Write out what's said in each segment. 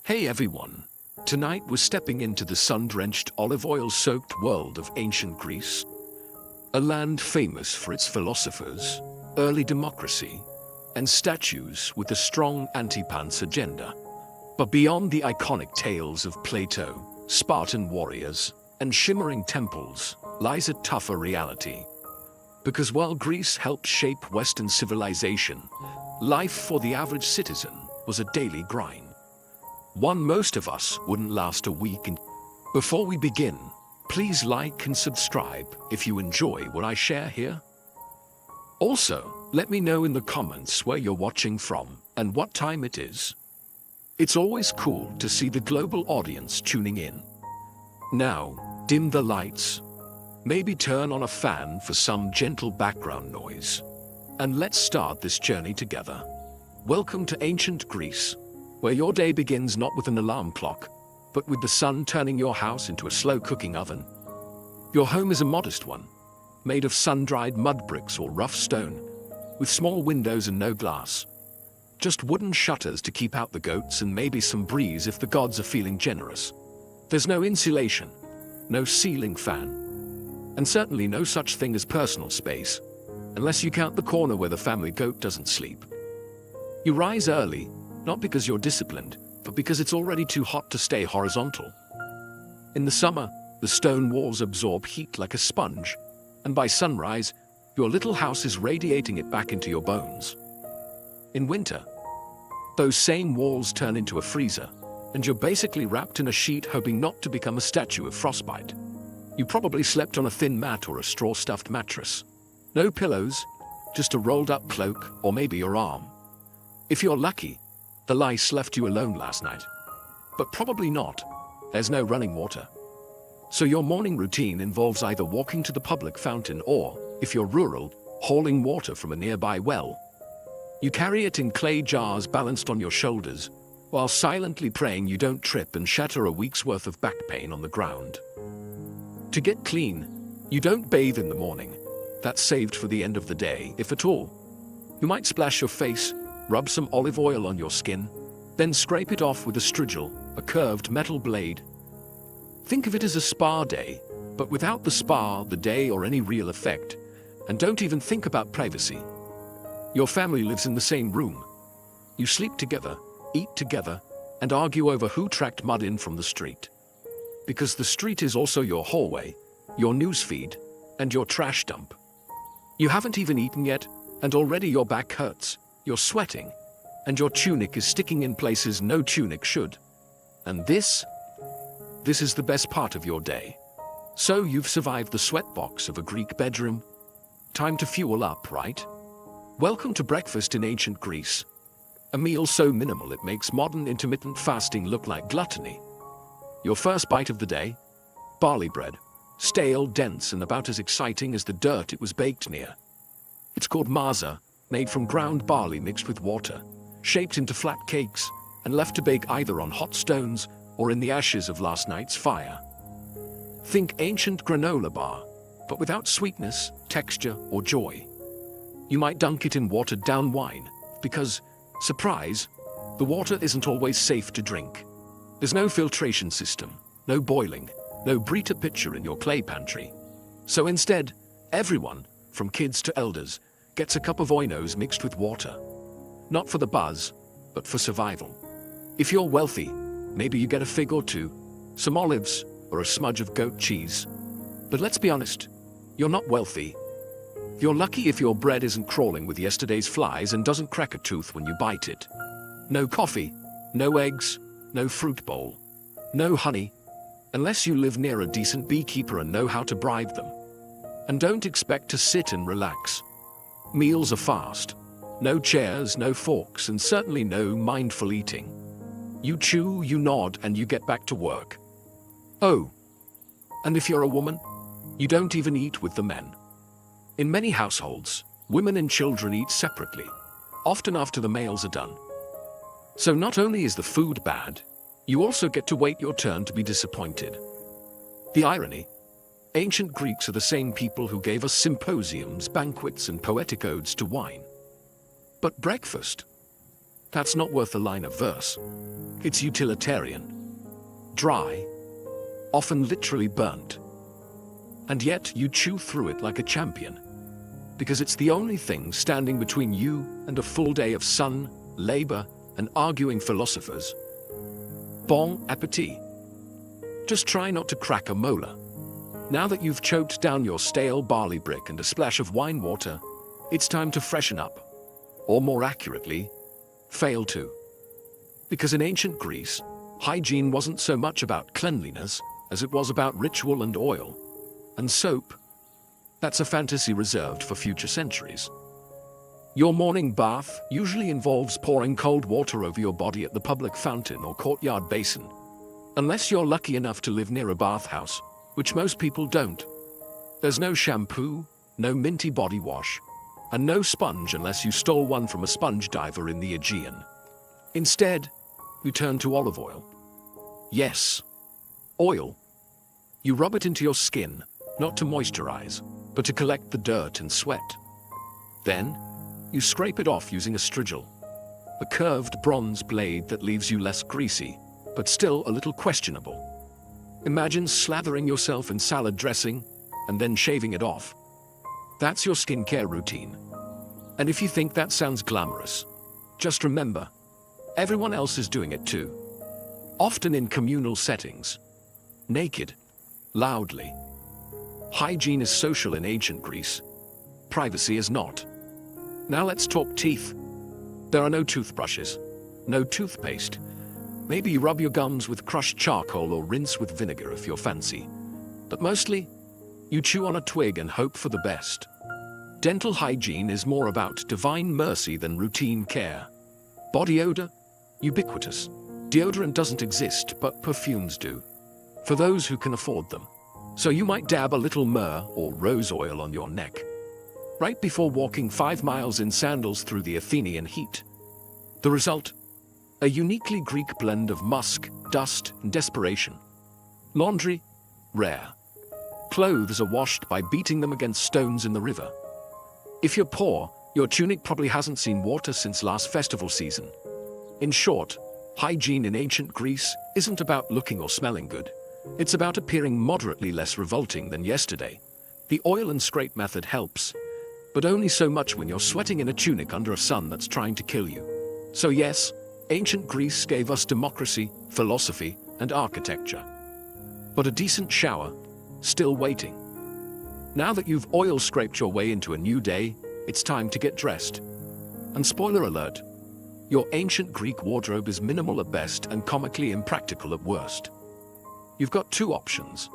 Hey everyone! Tonight we're stepping into the sun-drenched, olive oil-soaked world of ancient Greece, a land famous for its philosophers, early democracy, and statues with a strong anti-pants agenda. But beyond the iconic tales of Plato, Spartan warriors, and shimmering temples lies a tougher reality. Because while Greece helped shape Western civilization, life for the average citizen was a daily grind. One most of us wouldn't last a week. And before we begin, please like and subscribe if you enjoy what I share here. Also, let me know in the comments where you're watching from and what time it is. It's always cool to see the global audience tuning in. Now, dim the lights. Maybe turn on a fan for some gentle background noise. And let's start this journey together. Welcome to ancient Greece, where your day begins not with an alarm clock, but with the sun turning your house into a slow-cooking oven. Your home is a modest one, made of sun-dried mud bricks or rough stone, with small windows and no glass. Just wooden shutters to keep out the goats and maybe some breeze if the gods are feeling generous. There's no insulation, no ceiling fan, and certainly no such thing as personal space, unless you count the corner where the family goat doesn't sleep. You rise early, not because you're disciplined, but because it's already too hot to stay horizontal. In the summer, the stone walls absorb heat like a sponge, and by sunrise, your little house is radiating it back into your bones. In winter, those same walls turn into a freezer, and you're basically wrapped in a sheet hoping not to become a statue of frostbite. You probably slept on a thin mat or a straw-stuffed mattress. No pillows, just a rolled-up cloak or maybe your arm. If you're lucky, the lice left you alone last night. But probably not. There's no running water. So your morning routine involves either walking to the public fountain or, if you're rural, hauling water from a nearby well. You carry it in clay jars balanced on your shoulders, while silently praying you don't trip and shatter a week's worth of back pain on the ground. To get clean, you don't bathe in the morning. That's saved for the end of the day, if at all. You might splash your face, rub some olive oil on your skin, then scrape it off with a strigil, a curved metal blade. Think of it as a spa day, but without the spa, the day, or any real effect. And don't even think about privacy. Your family lives in the same room. You sleep together, eat together, and argue over who tracked mud in from the street. Because the street is also your hallway, your newsfeed, and your trash dump. You haven't even eaten yet, and already your back hurts. You're sweating, and your tunic is sticking in places no tunic should. And this is the best part of your day. So you've survived the sweatbox of a Greek bedroom. Time to fuel up, right? Welcome to breakfast in ancient Greece. A meal so minimal it makes modern intermittent fasting look like gluttony. Your first bite of the day? Barley bread. Stale, dense, and about as exciting as the dirt it was baked near. It's called maza, made from ground barley mixed with water, shaped into flat cakes, and left to bake either on hot stones or in the ashes of last night's fire. Think ancient granola bar, but without sweetness, texture, or joy. You might dunk it in watered-down wine, because, surprise, the water isn't always safe to drink. There's no filtration system, no boiling, no Brita pitcher in your clay pantry. So instead, everyone, from kids to elders, gets a cup of oinos mixed with water. Not for the buzz, but for survival. If you're wealthy, maybe you get a fig or two, some olives, or a smudge of goat cheese. But let's be honest, you're not wealthy. You're lucky if your bread isn't crawling with yesterday's flies and doesn't crack a tooth when you bite it. No coffee, no eggs, no fruit bowl, no honey, unless you live near a decent beekeeper and know how to bribe them. And don't expect to sit and relax. Meals are fast. No chairs, no forks, and certainly no mindful eating. You chew, you nod, and you get back to work. Oh, and if you're a woman, you don't even eat with the men. In many households, women and children eat separately, often after the males are done. So not only is the food bad, you also get to wait your turn to be disappointed. The irony: ancient Greeks are the same people who gave us symposiums, banquets, and poetic odes to wine. But breakfast? That's not worth a line of verse. It's utilitarian. Dry, often literally burnt. And yet you chew through it like a champion. Because it's the only thing standing between you and a full day of sun, labor, and arguing philosophers. Bon appetit. Just try not to crack a molar. Now that you've choked down your stale barley brick and a splash of wine water, it's time to freshen up. Or more accurately, fail to. Because in ancient Greece, hygiene wasn't so much about cleanliness as it was about ritual and oil. And soap, that's a fantasy reserved for future centuries. Your morning bath usually involves pouring cold water over your body at the public fountain or courtyard basin. Unless you're lucky enough to live near a bathhouse, which most people don't. There's no shampoo, no minty body wash, and no sponge unless you stole one from a sponge diver in the Aegean. Instead, you turn to olive oil. Yes, oil. You rub it into your skin, not to moisturize, but to collect the dirt and sweat. Then, you scrape it off using a strigil, a curved bronze blade that leaves you less greasy, but still a little questionable. Imagine slathering yourself in salad dressing and then shaving it off. That's your skincare routine. And if you think that sounds glamorous, just remember, everyone else is doing it too. Often in communal settings. Naked. Loudly. Hygiene is social in ancient Greece. Privacy is not. Now let's talk teeth. There are no toothbrushes. No toothpaste. Maybe you rub your gums with crushed charcoal or rinse with vinegar if you're fancy. But mostly, you chew on a twig and hope for the best. Dental hygiene is more about divine mercy than routine care. Body odor? Ubiquitous. Deodorant doesn't exist, but perfumes do. For those who can afford them. So you might dab a little myrrh or rose oil on your neck. Right before walking 5 miles in sandals through the Athenian heat. The result? A uniquely Greek blend of musk, dust, and desperation. Laundry? Rare. Clothes are washed by beating them against stones in the river. If you're poor, your tunic probably hasn't seen water since last festival season. In short, hygiene in ancient Greece isn't about looking or smelling good. It's about appearing moderately less revolting than yesterday. The oil and scrape method helps, but only so much when you're sweating in a tunic under a sun that's trying to kill you. So yes, ancient Greece gave us democracy, philosophy, and architecture. But a decent shower, still waiting. Now that you've oil scraped your way into a new day, it's time to get dressed. And spoiler alert, your ancient Greek wardrobe is minimal at best and comically impractical at worst. You've got 2 options,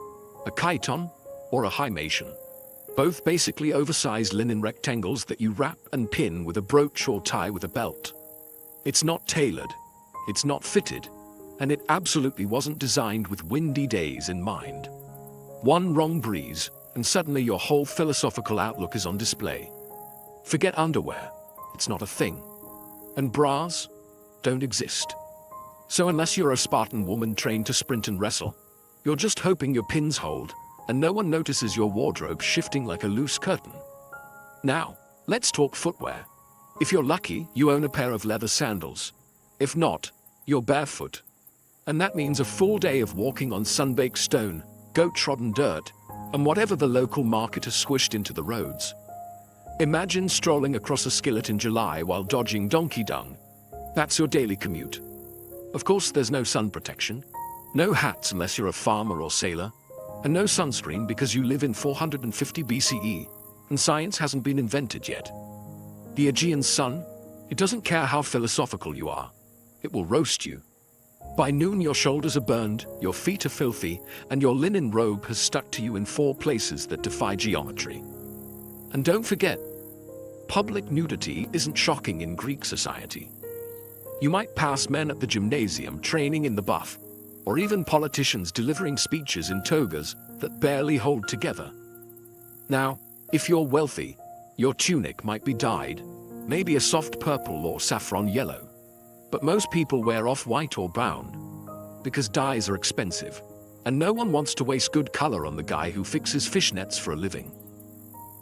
a chiton or a hymation. Both basically oversized linen rectangles that you wrap and pin with a brooch or tie with a belt. It's not tailored, it's not fitted, and it absolutely wasn't designed with windy days in mind. One wrong breeze, and suddenly your whole philosophical outlook is on display. Forget underwear, it's not a thing. And bras don't exist. So unless you're a Spartan woman trained to sprint and wrestle, you're just hoping your pins hold, and no one notices your wardrobe shifting like a loose curtain. Now, let's talk footwear. If you're lucky, you own a pair of leather sandals. If not, you're barefoot. And that means a full day of walking on sun-baked stone, goat-trodden dirt, and whatever the local market has squished into the roads. Imagine strolling across a skillet in July while dodging donkey dung. That's your daily commute. Of course, there's no sun protection, no hats unless you're a farmer or sailor, and no sunscreen because you live in 450 BCE, and science hasn't been invented yet. The Aegean sun, it doesn't care how philosophical you are. It will roast you. By noon, your shoulders are burned, your feet are filthy, and your linen robe has stuck to you in 4 places that defy geometry. And don't forget, public nudity isn't shocking in Greek society. You might pass men at the gymnasium training in the buff, or even politicians delivering speeches in togas that barely hold together. Now, if you're wealthy, your tunic might be dyed, maybe a soft purple or saffron yellow. But most people wear off-white or brown, because dyes are expensive, and no one wants to waste good color on the guy who fixes fishnets for a living.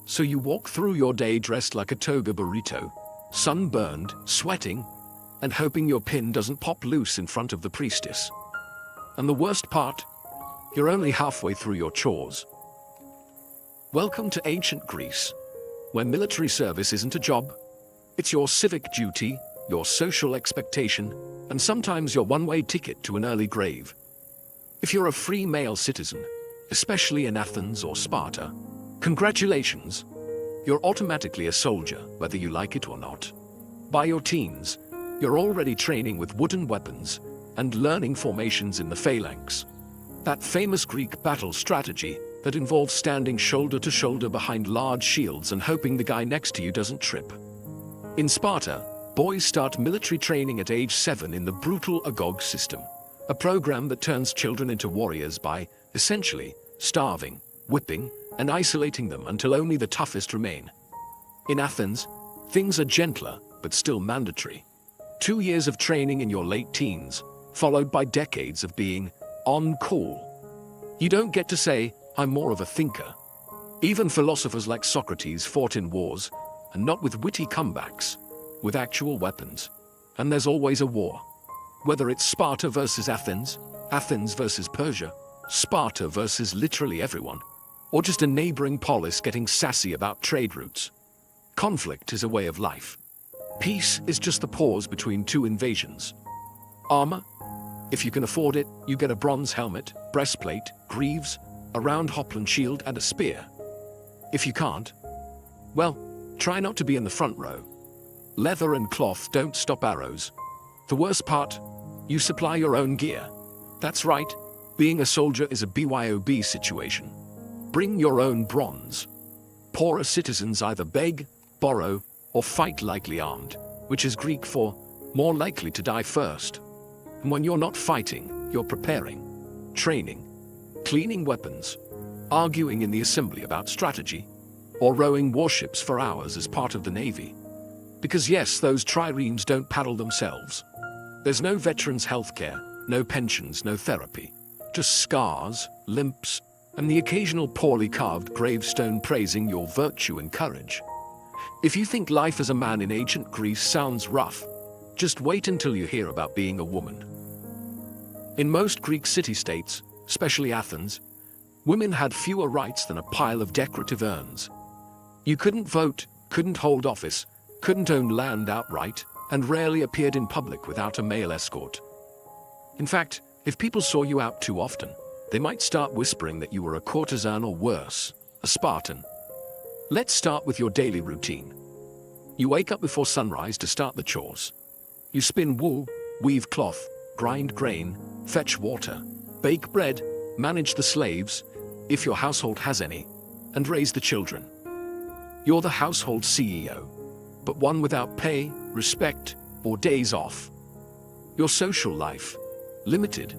So you walk through your day dressed like a toga burrito, sunburned, sweating, and hoping your pin doesn't pop loose in front of the priestess. And the worst part, you're only halfway through your chores. Welcome to ancient Greece, where military service isn't a job. It's your civic duty, your social expectation, and sometimes your one-way ticket to an early grave. If you're a free male citizen, especially in Athens or Sparta, congratulations, you're automatically a soldier, whether you like it or not. By your teens, you're already training with wooden weapons and learning formations in the phalanx. That famous Greek battle strategy that involves standing shoulder to shoulder behind large shields and hoping the guy next to you doesn't trip. In Sparta, boys start military training at age 7 in the brutal agog system, a program that turns children into warriors by, essentially, starving, whipping, and isolating them until only the toughest remain. In Athens, things are gentler, but still mandatory. 2 years of training in your late teens, followed by decades of being on call. You don't get to say, I'm more of a thinker. Even philosophers like Socrates fought in wars, and not with witty comebacks, with actual weapons. And there's always a war. Whether it's Sparta versus Athens, Athens versus Persia, Sparta versus literally everyone, or just a neighboring polis getting sassy about trade routes. Conflict is a way of life. Peace is just the pause between two invasions. Armor? If you can afford it, you get a bronze helmet, breastplate, greaves, a round hopland shield, and a spear. If you can't, well, try not to be in the front row. Leather and cloth don't stop arrows. The worst part, you supply your own gear. That's right, being a soldier is a BYOB situation. Bring your own bronze. Poorer citizens either beg, borrow, or fight lightly armed, which is Greek for more likely to die first. And when you're not fighting, you're preparing, training, cleaning weapons, arguing in the assembly about strategy, or rowing warships for hours as part of the Navy. Because yes, those triremes don't paddle themselves. There's no veterans' healthcare, no pensions, no therapy. Just scars, limps, and the occasional poorly carved gravestone praising your virtue and courage. If you think life as a man in ancient Greece sounds rough, just wait until you hear about being a woman. In most Greek city-states, especially Athens, women had fewer rights than a pile of decorative urns. You couldn't vote, couldn't hold office, couldn't own land outright, and rarely appeared in public without a male escort. In fact, if people saw you out too often, they might start whispering that you were a courtesan or worse, a Spartan. Let's start with your daily routine. You wake up before sunrise to start the chores. You spin wool, weave cloth, grind grain, fetch water, bake bread, manage the slaves, if your household has any, and raise the children. You're the household CEO, but one without pay, respect, or days off. Your social life, limited.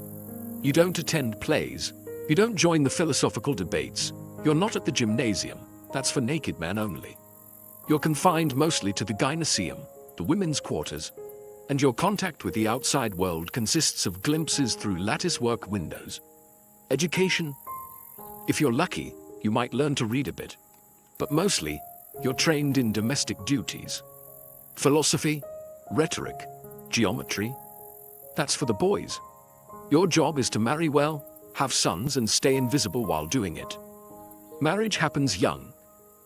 You don't attend plays, you don't join the philosophical debates, you're not at the gymnasium, that's for naked men only. You're confined mostly to the gynoecium, the women's quarters, and your contact with the outside world consists of glimpses through lattice-work windows. Education? If you're lucky, you might learn to read a bit, but mostly, you're trained in domestic duties. Philosophy, rhetoric, geometry, that's for the boys. Your job is to marry well, have sons, and stay invisible while doing it. Marriage happens young,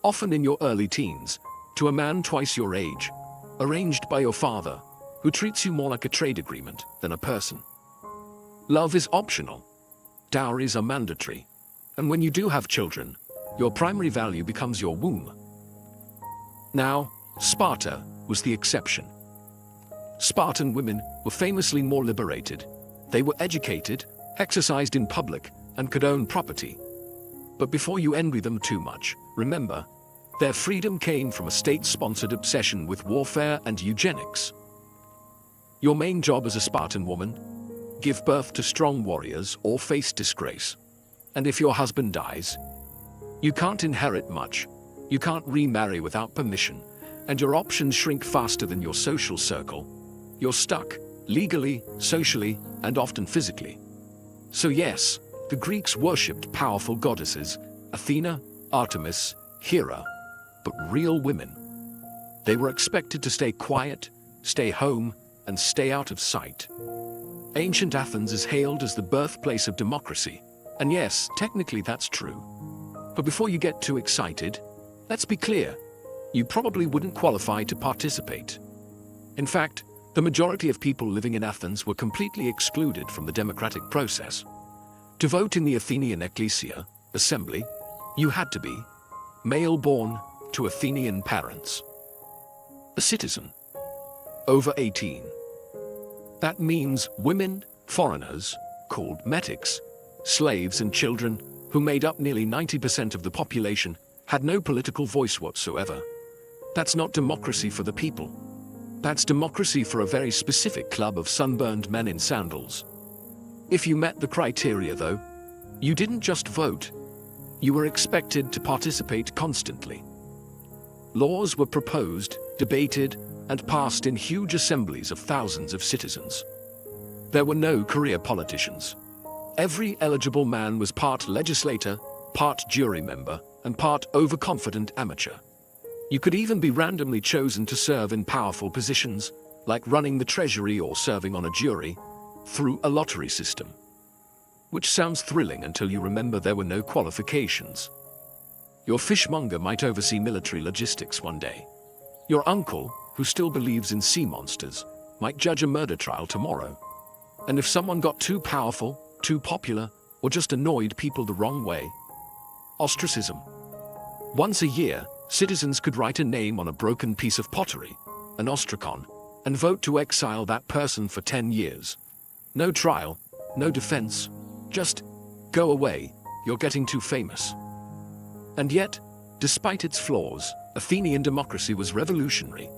often in your early teens, to a man twice your age, arranged by your father, who treats you more like a trade agreement than a person. Love is optional. Dowries are mandatory. And when you do have children, your primary value becomes your womb. Now, Sparta was the exception. Spartan women were famously more liberated. They were educated, exercised in public, and could own property. But before you envy them too much, remember, their freedom came from a state-sponsored obsession with warfare and eugenics. Your main job as a Spartan woman? Give birth to strong warriors or face disgrace. And if your husband dies, you can't inherit much, you can't remarry without permission, and your options shrink faster than your social circle. You're stuck, legally, socially, and often physically. So yes, the Greeks worshipped powerful goddesses, Athena, Artemis, Hera, but real women. They were expected to stay quiet, stay home, and stay out of sight. Ancient Athens is hailed as the birthplace of democracy, and yes, technically that's true. But before you get too excited, let's be clear, you probably wouldn't qualify to participate. In fact, the majority of people living in Athens were completely excluded from the democratic process. To vote in the Athenian ecclesia, assembly, you had to be male born to Athenian parents, a citizen, over 18. That means women, foreigners, called metics, slaves and children, who made up nearly 90% of the population, had no political voice whatsoever. That's not democracy for the people. That's democracy for a very specific club of sunburned men in sandals. If you met the criteria, though, you didn't just vote. You were expected to participate constantly. Laws were proposed, debated, and passed in huge assemblies of thousands of citizens. There were no career politicians. Every eligible man was part legislator, part jury member, and part overconfident amateur. You could even be randomly chosen to serve in powerful positions, like running the treasury or serving on a jury, through a lottery system. Which sounds thrilling until you remember there were no qualifications. Your fishmonger might oversee military logistics one day. Your uncle, who still believes in sea monsters, might judge a murder trial tomorrow. And if someone got too powerful, too popular, or just annoyed people the wrong way, ostracism. Once a year, citizens could write a name on a broken piece of pottery, an ostracon, and vote to exile that person for 10 years. No trial, no defense, just go away, you're getting too famous. And yet, despite its flaws, Athenian democracy was revolutionary.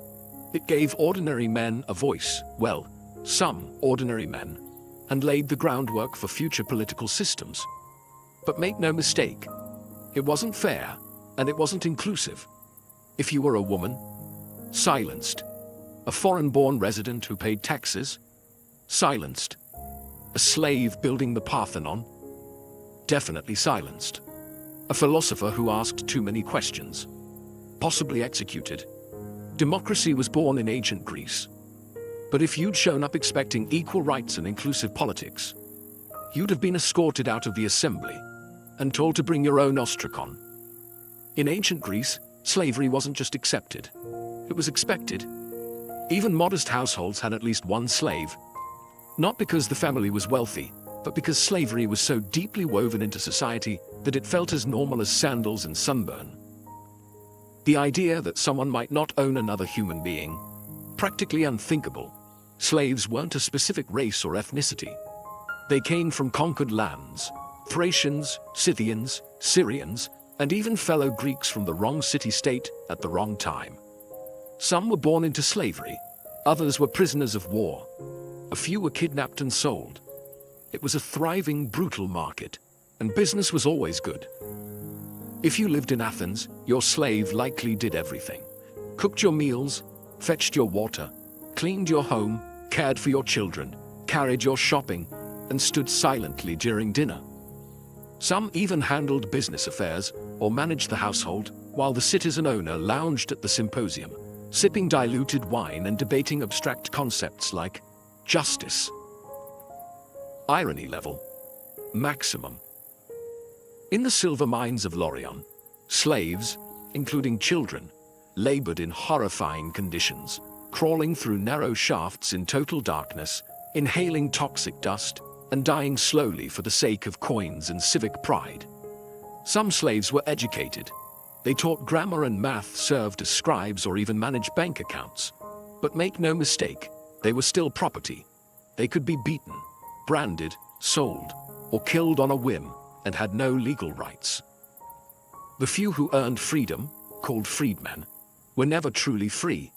It gave ordinary men a voice, well, some ordinary men, and laid the groundwork for future political systems. But make no mistake, it wasn't fair, and it wasn't inclusive. If you were a woman, silenced. A foreign-born resident who paid taxes, silenced. A slave building the Parthenon, definitely silenced. A philosopher who asked too many questions, possibly executed. Democracy was born in ancient Greece. But if you'd shown up expecting equal rights and inclusive politics, you'd have been escorted out of the assembly and told to bring your own ostracon. In ancient Greece, slavery wasn't just accepted, it was expected. Even modest households had at least one slave, not because the family was wealthy, but because slavery was so deeply woven into society that it felt as normal as sandals and sunburn. The idea that someone might not own another human being, practically unthinkable. Slaves weren't a specific race or ethnicity. They came from conquered lands, Thracians, Scythians, Syrians, and even fellow Greeks from the wrong city-state at the wrong time. Some were born into slavery, others were prisoners of war. A few were kidnapped and sold. It was a thriving, brutal market, and business was always good. If you lived in Athens, your slave likely did everything. Cooked your meals, fetched your water, cleaned your home, cared for your children, carried your shopping, and stood silently during dinner. Some even handled business affairs or managed the household, while the citizen owner lounged at the symposium, sipping diluted wine and debating abstract concepts like justice. Irony level, maximum. In the silver mines of Laurion, slaves, including children, labored in horrifying conditions, crawling through narrow shafts in total darkness, inhaling toxic dust, and dying slowly for the sake of coins and civic pride. Some slaves were educated. They taught grammar and math, served as scribes, or even managed bank accounts. But make no mistake, they were still property. They could be beaten, branded, sold, or killed on a whim, and had no legal rights. The few who earned freedom, called freedmen, were never truly free.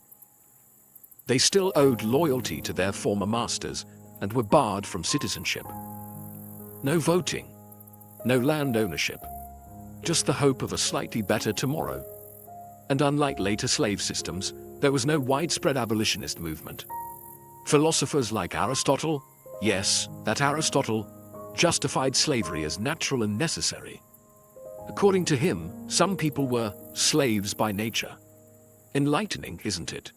They still owed loyalty to their former masters and were barred from citizenship. No voting, no land ownership, just the hope of a slightly better tomorrow. And unlike later slave systems, there was no widespread abolitionist movement. Philosophers like Aristotle, yes, that Aristotle, justified slavery as natural and necessary. According to him, some people were slaves by nature. Enlightening, isn't it?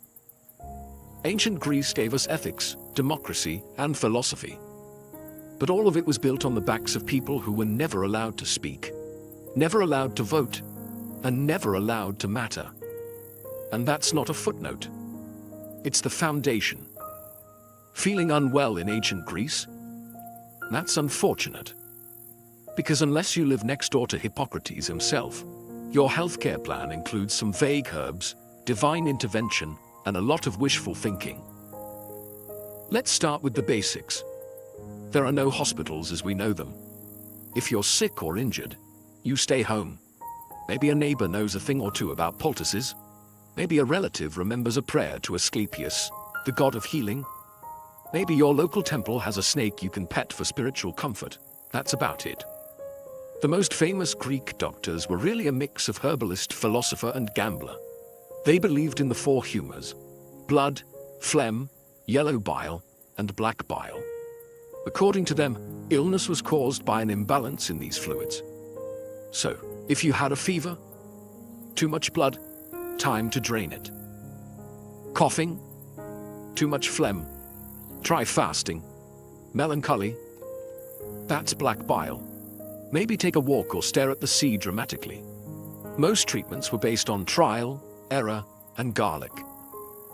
Ancient Greece gave us ethics, democracy, and philosophy. But all of it was built on the backs of people who were never allowed to speak, never allowed to vote, and never allowed to matter. And that's not a footnote. It's the foundation. Feeling unwell in ancient Greece? That's unfortunate. Because unless you live next door to Hippocrates himself, your healthcare plan includes some vague herbs, divine intervention, and a lot of wishful thinking. Let's start with the basics. There are no hospitals as we know them. If you're sick or injured, you stay home. Maybe a neighbor knows a thing or two about poultices. Maybe a relative remembers a prayer to Asclepius, the god of healing. Maybe your local temple has a snake you can pet for spiritual comfort. That's about it. The most famous Greek doctors were really a mix of herbalist, philosopher, and gambler. They believed in the four humors: blood, phlegm, yellow bile, and black bile. According to them, illness was caused by an imbalance in these fluids. So, if you had a fever, too much blood, time to drain it. Coughing, too much phlegm, try fasting. Melancholy, that's black bile. Maybe take a walk or stare at the sea dramatically. Most treatments were based on trial, error, and garlic.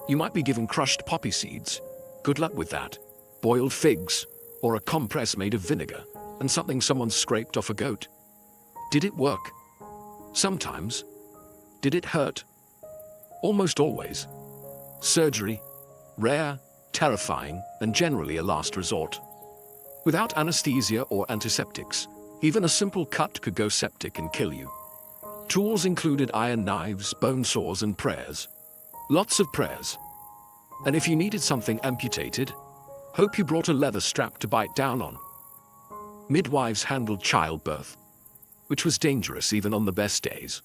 You might be given crushed poppy seeds. Good luck with that. Boiled figs, or a compress made of vinegar, and something someone scraped off a goat. Did it work? Sometimes. Did it hurt? Almost always. Surgery, rare, terrifying, and generally a last resort. Without anesthesia or antiseptics, even a simple cut could go septic and kill you. Tools included iron knives, bone saws, and prayers. Lots of prayers. And if you needed something amputated, hope you brought a leather strap to bite down on. Midwives handled childbirth, which was dangerous even on the best days.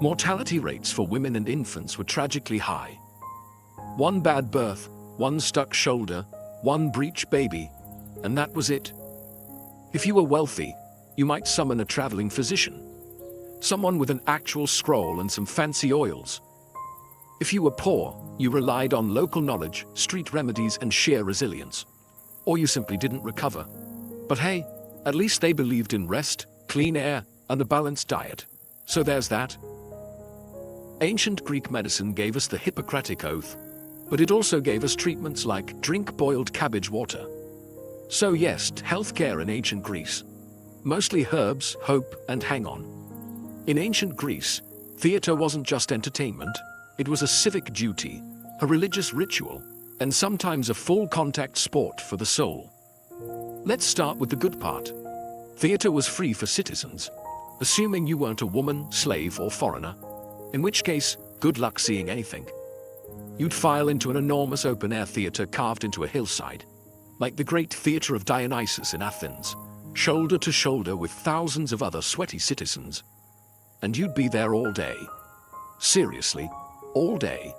Mortality rates for women and infants were tragically high. One bad birth, one stuck shoulder, one breech baby, and that was it. If you were wealthy, you might summon a traveling physician, someone with an actual scroll and some fancy oils. If you were poor, you relied on local knowledge, street remedies, and sheer resilience. Or you simply didn't recover. But hey, at least they believed in rest, clean air, and a balanced diet. So there's that. Ancient Greek medicine gave us the Hippocratic Oath, but it also gave us treatments like drink boiled cabbage water. So yes, healthcare in ancient Greece. Mostly herbs, hope, and hang on. In ancient Greece, theater wasn't just entertainment, it was a civic duty, a religious ritual, and sometimes a full-contact sport for the soul. Let's start with the good part. Theater was free for citizens, assuming you weren't a woman, slave, or foreigner, in which case, good luck seeing anything. You'd file into an enormous open-air theater carved into a hillside, like the great Theatre of Dionysus in Athens, shoulder to shoulder with thousands of other sweaty citizens. And you'd be there all day. Seriously, all day.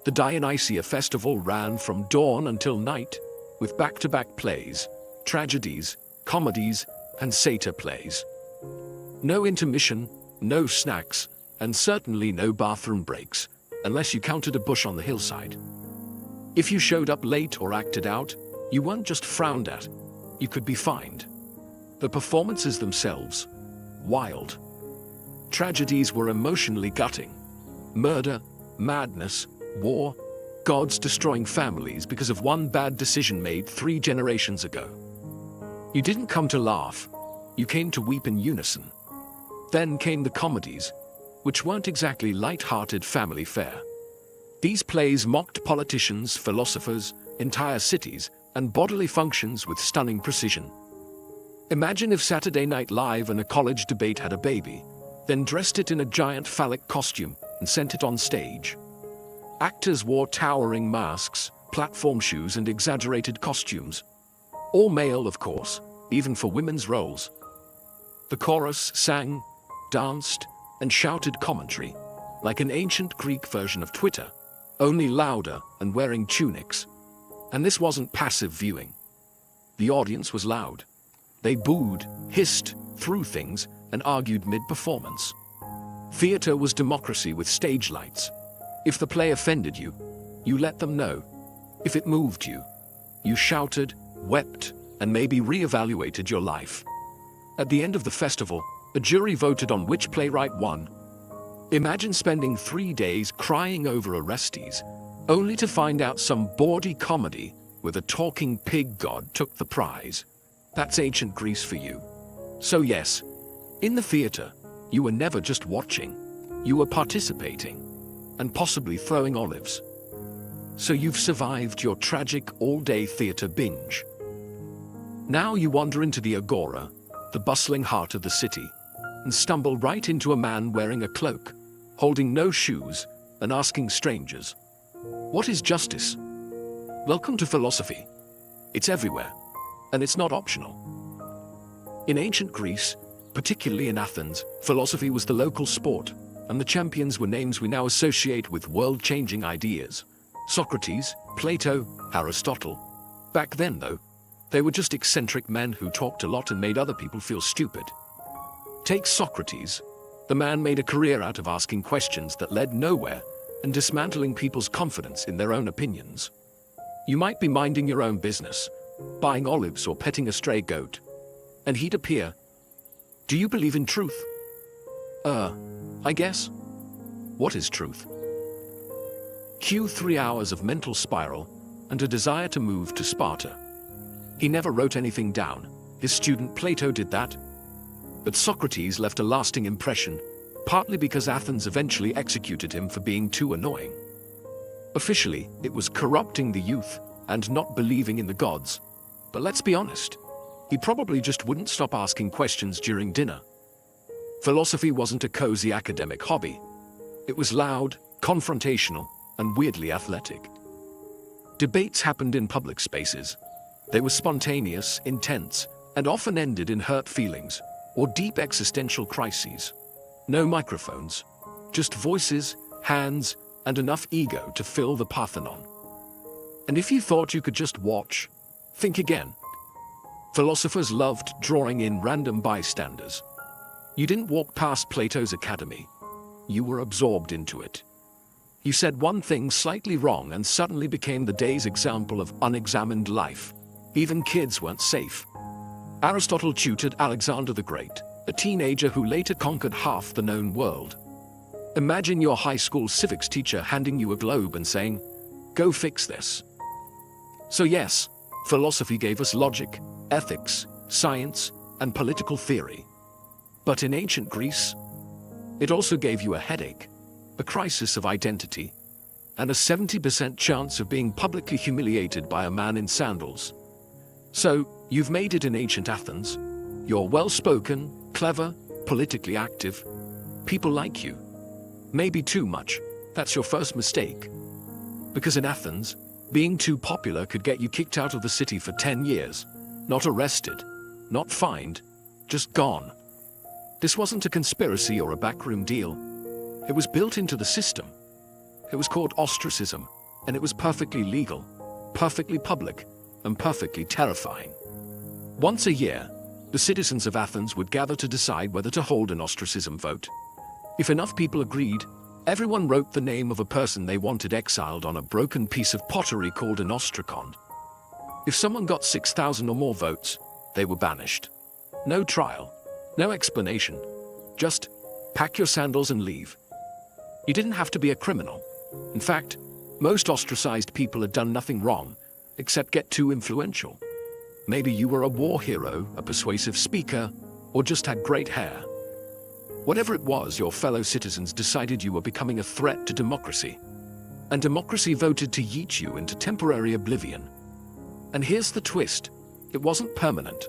The Dionysia festival ran from dawn until night, with back-to-back plays, tragedies, comedies, and satyr plays. No intermission, no snacks, and certainly no bathroom breaks, unless you counted a bush on the hillside. If you showed up late or acted out, you weren't just frowned at, you could be fined. The performances themselves, wild. Tragedies were emotionally gutting. Murder, madness, war, gods destroying families because of one bad decision made 3 generations ago. You didn't come to laugh, you came to weep in unison. Then came the comedies, which weren't exactly light-hearted family fare. These plays mocked politicians, philosophers, entire cities, and bodily functions with stunning precision. Imagine if Saturday Night Live and a college debate had a baby, then dressed it in a giant phallic costume and sent it on stage. Actors wore towering masks, platform shoes, and exaggerated costumes. All male, of course, even for women's roles. The chorus sang, danced, and shouted commentary, like an ancient Greek version of Twitter, only louder and wearing tunics. And this wasn't passive viewing. The audience was loud. They booed, hissed, threw things, and argued mid-performance. Theater was democracy with stage lights. If the play offended you, You let them know. If it moved you, you shouted, wept, and maybe re-evaluated your life. At the end of the festival, a jury voted on which playwright won. Imagine spending 3 days crying over Orestes, only to find out some bawdy comedy with a talking pig god took the prize. That's ancient Greece for you. So yes, in the theater, you were never just watching. You were participating, and possibly throwing olives. So you've survived your tragic all-day theater binge. Now you wander into the agora, the bustling heart of the city, and stumble right into a man wearing a cloak, holding no shoes, and asking strangers, "What is justice?" Welcome to philosophy. It's everywhere, and it's not optional. In ancient Greece, particularly in Athens, philosophy was the local sport, and the champions were names we now associate with world-changing ideas. Socrates, Plato, Aristotle. Back then, though, they were just eccentric men who talked a lot and made other people feel stupid. Take Socrates. The man made a career out of asking questions that led nowhere and dismantling people's confidence in their own opinions. You might be minding your own business, buying olives or petting a stray goat, and he'd appear. Do you believe in truth? I guess. What is truth? Cue 3 hours of mental spiral and a desire to move to Sparta. He never wrote anything down. His student Plato did that. But Socrates left a lasting impression, partly because Athens eventually executed him for being too annoying. Officially, it was corrupting the youth and not believing in the gods. But let's be honest, he probably just wouldn't stop asking questions during dinner. Philosophy wasn't a cozy academic hobby. It was loud, confrontational, and weirdly athletic. Debates happened in public spaces. They were spontaneous, intense, and often ended in hurt feelings or deep existential crises. No microphones, just voices, hands, and enough ego to fill the Parthenon. And if you thought you could just watch, think again. Philosophers loved drawing in random bystanders. You didn't walk past Plato's academy. You were absorbed into it. You said one thing slightly wrong and suddenly became the day's example of unexamined life. Even kids weren't safe. Aristotle tutored Alexander the Great, a teenager who later conquered half the known world. Imagine your high school civics teacher handing you a globe and saying, "Go fix this." So yes, philosophy gave us logic, ethics, science, and political theory. But in ancient Greece, it also gave you a headache, a crisis of identity, and a 70% chance of being publicly humiliated by a man in sandals. So, you've made it in ancient Athens. You're well-spoken, clever, politically active. People like you. Maybe too much. That's your first mistake. Because in Athens, being too popular could get you kicked out of the city for 10 years. Not arrested, not fined, just gone. This wasn't a conspiracy or a backroom deal. It was built into the system. It was called ostracism, and it was perfectly legal, perfectly public, and perfectly terrifying. Once a year, the citizens of Athens would gather to decide whether to hold an ostracism vote. If enough people agreed, everyone wrote the name of a person they wanted exiled on a broken piece of pottery called an ostracon. If someone got 6,000 or more votes, they were banished. No trial, no explanation, just pack your sandals and leave. You didn't have to be a criminal. In fact, most ostracized people had done nothing wrong, except get too influential. Maybe you were a war hero, a persuasive speaker, or just had great hair. Whatever it was, your fellow citizens decided you were becoming a threat to democracy. And democracy voted to yeet you into temporary oblivion. And here's the twist. It wasn't permanent.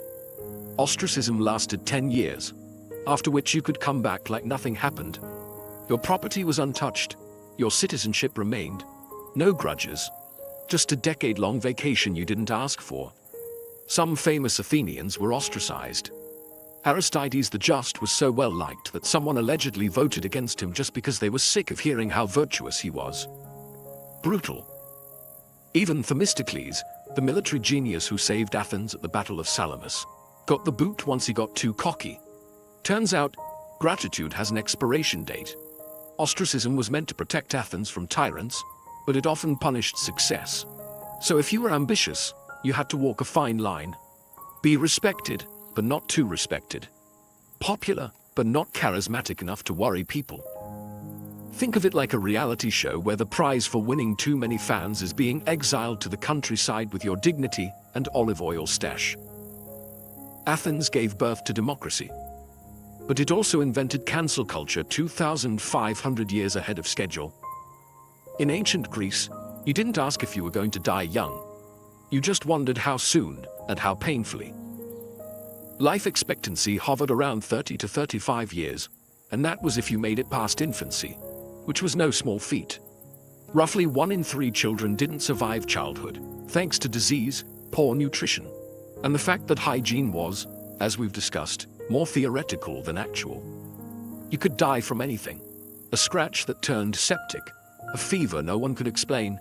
Ostracism lasted 10 years, after which you could come back like nothing happened. Your property was untouched. Your citizenship remained. No grudges. Just a decade-long vacation you didn't ask for. Some famous Athenians were ostracized. Aristides the Just was so well-liked that someone allegedly voted against him just because they were sick of hearing how virtuous he was. Brutal. Even Themistocles, the military genius who saved Athens at the Battle of Salamis, got the boot once he got too cocky. Turns out, gratitude has an expiration date. Ostracism was meant to protect Athens from tyrants, but it often punished success. So if you were ambitious, you had to walk a fine line. Be respected, but not too respected. Popular, but not charismatic enough to worry people. Think of it like a reality show where the prize for winning too many fans is being exiled to the countryside with your dignity and olive oil stash. Athens gave birth to democracy, but it also invented cancel culture 2,500 years ahead of schedule. In ancient Greece, you didn't ask if you were going to die young. You just wondered how soon and how painfully. Life expectancy hovered around 30 to 35 years, and that was if you made it past infancy, which was no small feat. Roughly 1 in 3 children didn't survive childhood, thanks to disease, poor nutrition, and the fact that hygiene was, as we've discussed, more theoretical than actual. You could die from anything: a scratch that turned septic, a fever no one could explain,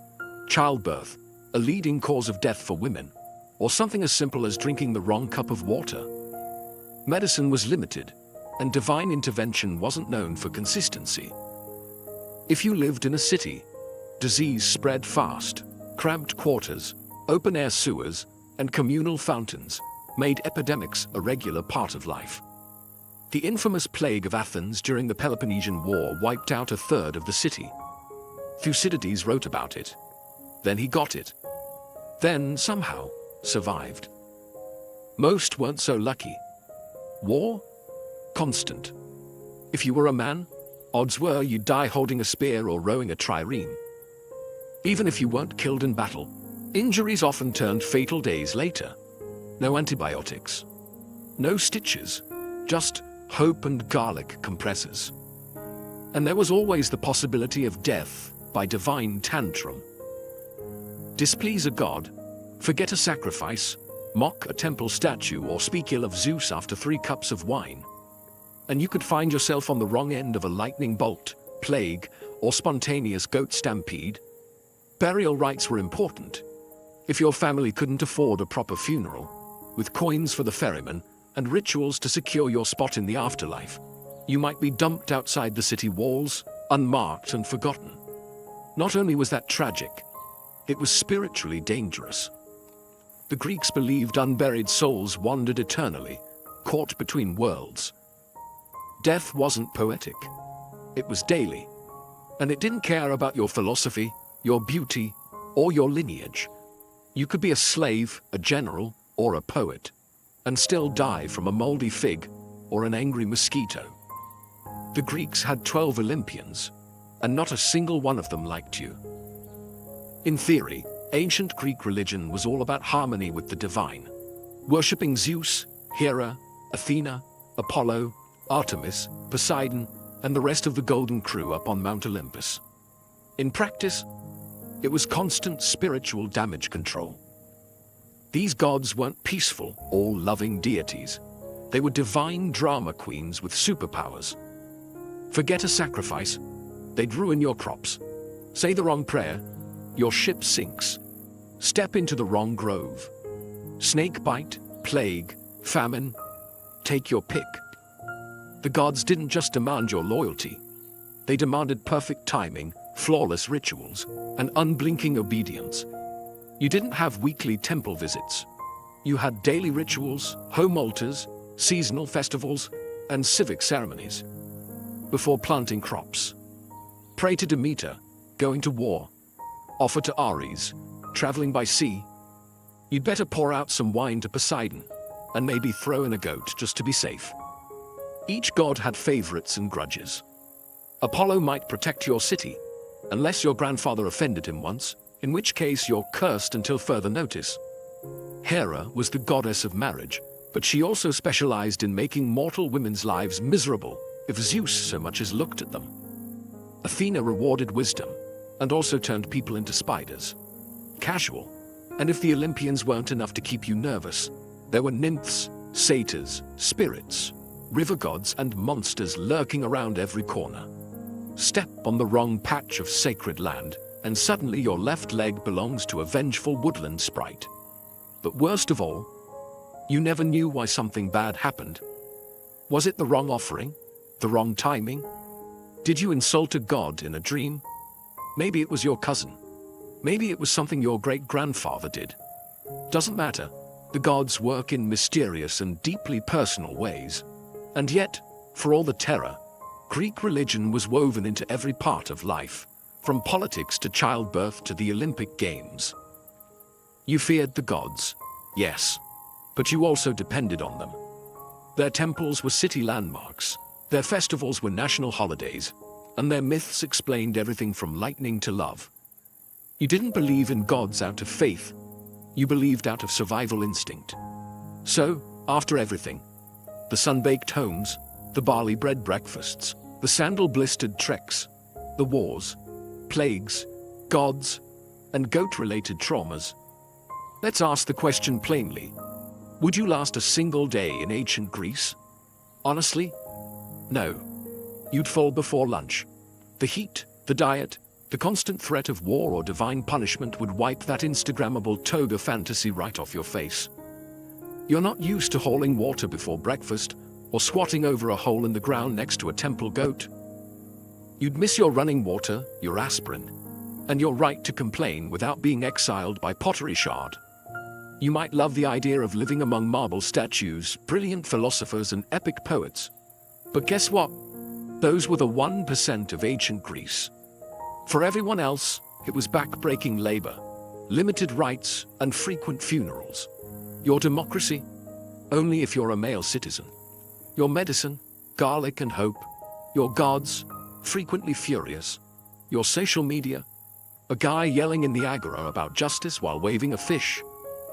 childbirth, a leading cause of death for women, or something as simple as drinking the wrong cup of water. Medicine was limited, and divine intervention wasn't known for consistency. If you lived in a city, disease spread fast. Cramped quarters, open-air sewers, and communal fountains made epidemics a regular part of life. The infamous plague of Athens during the Peloponnesian War wiped out a third of the city. Thucydides wrote about it. Then he got it. Then, somehow, survived. Most weren't so lucky. War? Constant. If you were a man, odds were you'd die holding a spear or rowing a trireme. Even if you weren't killed in battle, injuries often turned fatal days later. No antibiotics. No stitches. Just hope and garlic compressors. And there was always the possibility of death by divine tantrum. Displease a god, forget a sacrifice, mock a temple statue, or speak ill of Zeus after 3 cups of wine, and you could find yourself on the wrong end of a lightning bolt, plague, or spontaneous goat stampede. Burial rites were important. If your family couldn't afford a proper funeral, with coins for the ferryman and rituals to secure your spot in the afterlife, you might be dumped outside the city walls, unmarked and forgotten. Not only was that tragic, it was spiritually dangerous. The Greeks believed unburied souls wandered eternally, caught between worlds. Death wasn't poetic. It was daily. And it didn't care about your philosophy, your beauty, or your lineage. You could be a slave, a general, or a poet, and still die from a moldy fig or an angry mosquito. The Greeks had 12 Olympians, and not a single one of them liked you. In theory, ancient Greek religion was all about harmony with the divine, worshipping Zeus, Hera, Athena, Apollo, Artemis, Poseidon, and the rest of the golden crew up on Mount Olympus. In practice, it was constant spiritual damage control. These gods weren't peaceful, all-loving deities. They were divine drama queens with superpowers. Forget a sacrifice, they'd ruin your crops. Say the wrong prayer, your ship sinks. Step into the wrong grove. Snake bite, plague, famine, take your pick. The gods didn't just demand your loyalty. They demanded perfect timing, flawless rituals, and unblinking obedience. You didn't have weekly temple visits. You had daily rituals, home altars, seasonal festivals, and civic ceremonies. Before planting crops, pray to Demeter, going to war, offer to Ares, traveling by sea. You'd better pour out some wine to Poseidon, and maybe throw in a goat just to be safe. Each god had favorites and grudges. Apollo might protect your city, unless your grandfather offended him once, in which case you're cursed until further notice. Hera was the goddess of marriage, but she also specialized in making mortal women's lives miserable if Zeus so much as looked at them. Athena rewarded wisdom, and also turned people into spiders. Casual. And if the Olympians weren't enough to keep you nervous, there were nymphs, satyrs, spirits, river gods, and monsters lurking around every corner. Step on the wrong patch of sacred land, and suddenly your left leg belongs to a vengeful woodland sprite. But worst of all, you never knew why something bad happened. Was it the wrong offering? The wrong timing? Did you insult a god in a dream? Maybe it was your cousin, Maybe it was something your great-grandfather did. Doesn't matter. The gods work in mysterious and deeply personal ways. And yet, for all the terror, Greek religion was woven into every part of life, from politics to childbirth to the Olympic Games. You feared the gods, yes, but you also depended on them. Their temples were city landmarks, their festivals were national holidays, and their myths explained everything from lightning to love. You didn't believe in gods out of faith, you believed out of survival instinct. So, after everything, the sun-baked homes, the barley-bread breakfasts, the sandal-blistered treks, the wars, plagues, gods, and goat-related traumas, let's ask the question plainly. Would you last a single day in ancient Greece? Honestly? No. You'd fall before lunch. The heat, the diet, the constant threat of war or divine punishment would wipe that Instagrammable toga fantasy right off your face. You're not used to hauling water before breakfast or squatting over a hole in the ground next to a temple goat. You'd miss your running water, your aspirin, and your right to complain without being exiled by pottery shard. You might love the idea of living among marble statues, brilliant philosophers, and epic poets. But guess what? Those were the 1% of ancient Greece. For everyone else, it was back-breaking labor, limited rights, and frequent funerals. Your democracy? Only if you're a male citizen. Your medicine? Garlic and hope. Your gods? Frequently furious. Your social media? A guy yelling in the agora about justice while waving a fish.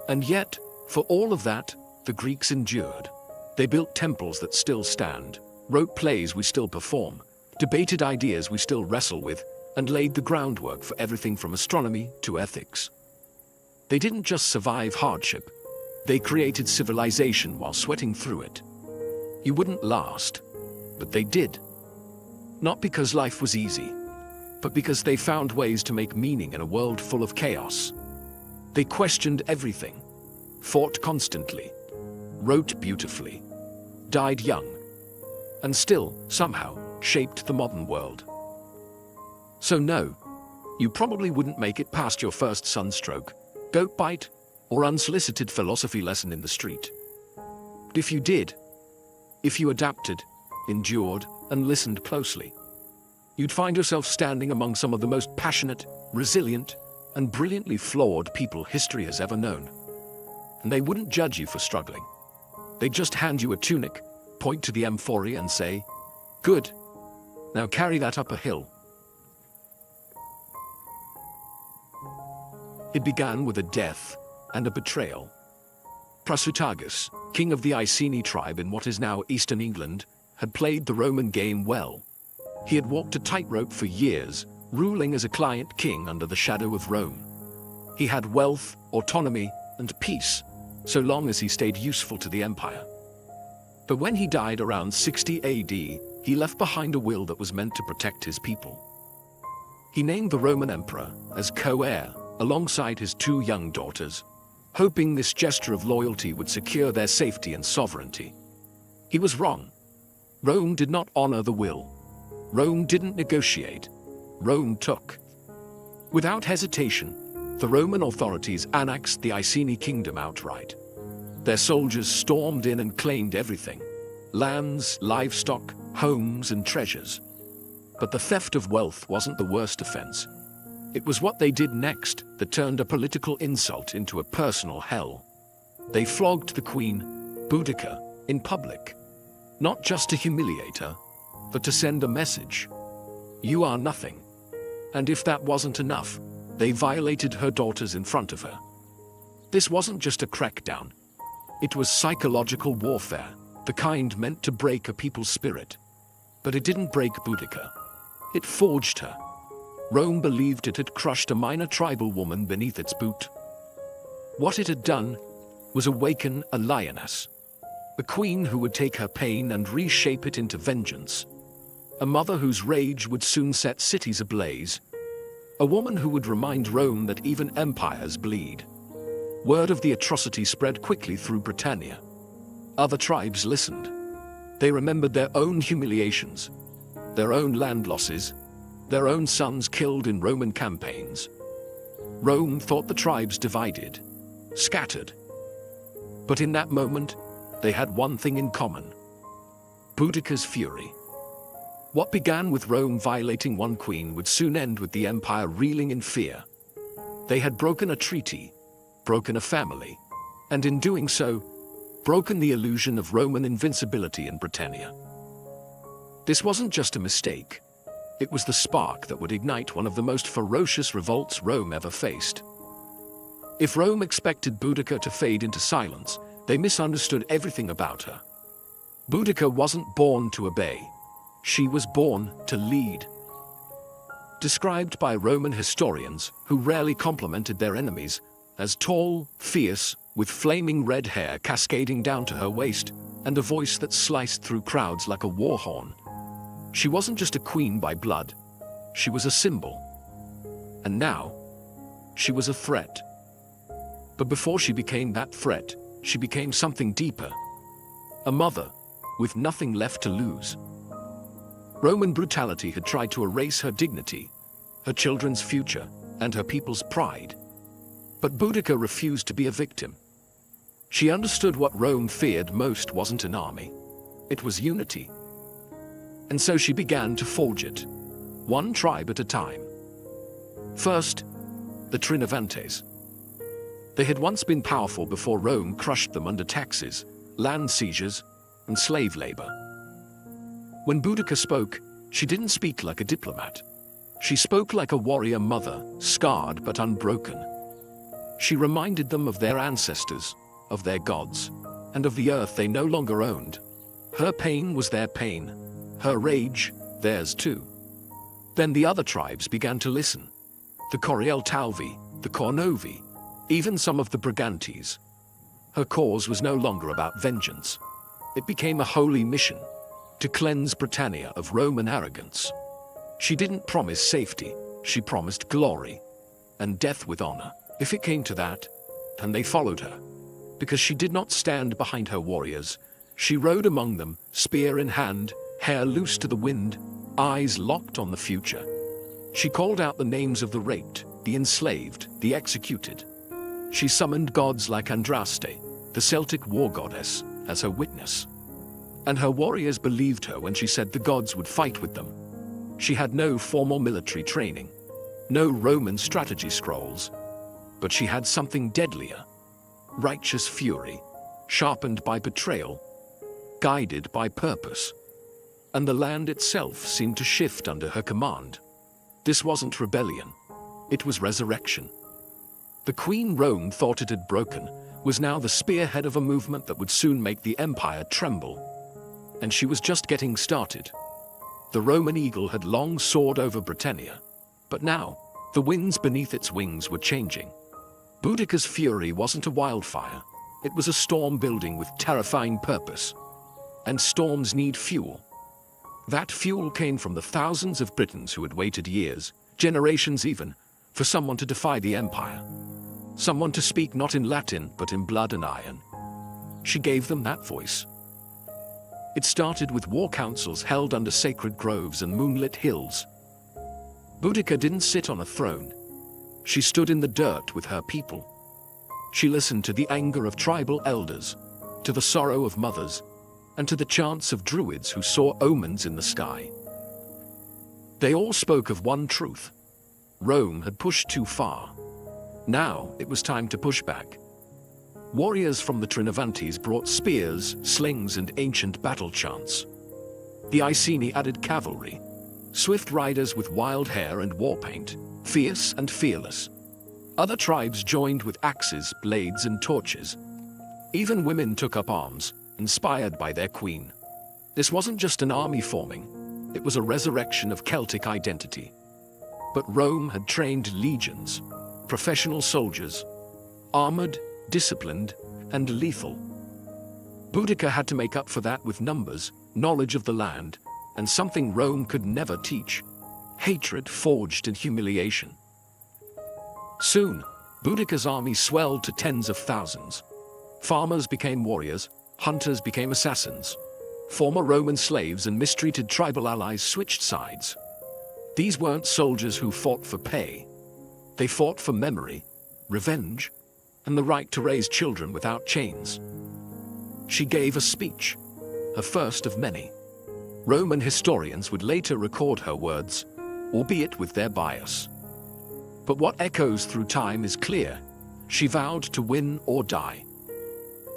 And yet, for all of that, the Greeks endured. They built temples that still stand, wrote plays we still perform, debated ideas we still wrestle with, and laid the groundwork for everything from astronomy to ethics. They didn't just survive hardship, they created civilization while sweating through it. You wouldn't last, but they did. Not because life was easy, but because they found ways to make meaning in a world full of chaos. They questioned everything, fought constantly, wrote beautifully, died young, and still, somehow, shaped the modern world. So no, you probably wouldn't make it past your first sunstroke, goat bite, or unsolicited philosophy lesson in the street. But if you did, if you adapted, endured, and listened closely, you'd find yourself standing among some of the most passionate, resilient, and brilliantly flawed people history has ever known. And they wouldn't judge you for struggling. They'd just hand you a tunic, point to the amphoria and say, "Good. Now carry that up a hill." It began with a death and a betrayal. Prasutagus, king of the Iceni tribe in what is now eastern England, had played the Roman game well. He had walked a tightrope for years, ruling as a client king under the shadow of Rome. He had wealth, autonomy, and peace, so long as he stayed useful to the empire. But when he died around 60 AD, he left behind a will that was meant to protect his people. He named the Roman emperor as co-heir alongside his 2 young daughters, hoping this gesture of loyalty would secure their safety and sovereignty. He was wrong. Rome did not honor the will. Rome didn't negotiate. Rome took. Without hesitation, the Roman authorities annexed the Iceni kingdom outright. Their soldiers stormed in and claimed everything: lands, livestock, homes, and treasures. But the theft of wealth wasn't the worst offense. It was what they did next that turned a political insult into a personal hell. They flogged the queen, Boudica, in public, not just to humiliate her, but to send a message. You are nothing. And if that wasn't enough, they violated her daughters in front of her. This wasn't just a crackdown. It was psychological warfare, the kind meant to break a people's spirit. But it didn't break Boudica. It forged her. Rome believed it had crushed a minor tribal woman beneath its boot. What it had done was awaken a lioness, a queen who would take her pain and reshape it into vengeance, a mother whose rage would soon set cities ablaze, a woman who would remind Rome that even empires bleed. Word of the atrocity spread quickly through Britannia. Other tribes listened. They remembered their own humiliations, their own land losses, their own sons killed in Roman campaigns. Rome thought the tribes divided, scattered. But in that moment, they had one thing in common: Boudicca's fury. What began with Rome violating one queen would soon end with the empire reeling in fear. They had broken a treaty, broken a family, and in doing so, broken the illusion of Roman invincibility in Britannia. This wasn't just a mistake. It was the spark that would ignite one of the most ferocious revolts Rome ever faced. If Rome expected Boudicca to fade into silence, they misunderstood everything about her. Boudicca wasn't born to obey. She was born to lead. Described by Roman historians, who rarely complimented their enemies, as tall, fierce, with flaming red hair cascading down to her waist, and a voice that sliced through crowds like a war horn. She wasn't just a queen by blood. She was a symbol. And now, she was a threat. But before she became that threat, she became something deeper. A mother, with nothing left to lose. Roman brutality had tried to erase her dignity, her children's future, and her people's pride. But Boudicca refused to be a victim. She understood what Rome feared most wasn't an army. It was unity. And so she began to forge it, one tribe at a time. First, the Trinovantes. They had once been powerful before Rome crushed them under taxes, land seizures, and slave labor. When Boudicca spoke, she didn't speak like a diplomat. She spoke like a warrior mother, scarred but unbroken. She reminded them of their ancestors, of their gods, and of the earth they no longer owned. Her pain was their pain, her rage, theirs too. Then the other tribes began to listen. The Corieltalvi, the Cornovi, even some of the Brigantes. Her cause was no longer about vengeance. It became a holy mission, to cleanse Britannia of Roman arrogance. She didn't promise safety, she promised glory, and death with honor, if it came to that. And they followed her. Because she did not stand behind her warriors, she rode among them, spear in hand, hair loose to the wind, eyes locked on the future. She called out the names of the raped, the enslaved, the executed. She summoned gods like Andraste, the Celtic war goddess, as her witness. And her warriors believed her when she said the gods would fight with them. She had no formal military training, no Roman strategy scrolls, but she had something deadlier: righteous fury, sharpened by betrayal, guided by purpose. And the land itself seemed to shift under her command. This wasn't rebellion, it was resurrection. The queen Rome thought it had broken was now the spearhead of a movement that would soon make the empire tremble. And she was just getting started. The Roman eagle had long soared over Britannia, but now, the winds beneath its wings were changing. Boudicca's fury wasn't a wildfire, it was a storm building with terrifying purpose. And storms need fuel. That fuel came from the thousands of Britons who had waited years, generations even, for someone to defy the empire. Someone to speak not in Latin, but in blood and iron. She gave them that voice. It started with war councils held under sacred groves and moonlit hills. Boudicca didn't sit on a throne. She stood in the dirt with her people. She listened to the anger of tribal elders, to the sorrow of mothers, and to the chants of druids who saw omens in the sky. They all spoke of one truth: Rome had pushed too far. Now it was time to push back. Warriors from the Trinovantes brought spears, slings, and ancient battle chants. The Iceni added cavalry, swift riders with wild hair and war paint, fierce and fearless. Other tribes joined with axes, blades, and torches. Even women took up arms, inspired by their queen. This wasn't just an army forming, it was a resurrection of Celtic identity. But Rome had trained legions, professional soldiers, armored, disciplined, and lethal. Boudicca had to make up for that with numbers, knowledge of the land, and something Rome could never teach: hatred forged in humiliation. Soon, Boudicca's army swelled to tens of thousands. Farmers became warriors, hunters became assassins. Former Roman slaves and mistreated tribal allies switched sides. These weren't soldiers who fought for pay. They fought for memory, revenge, and the right to raise children without chains. She gave a speech, her first of many. Roman historians would later record her words, albeit with their bias. But what echoes through time is clear. She vowed to win or die.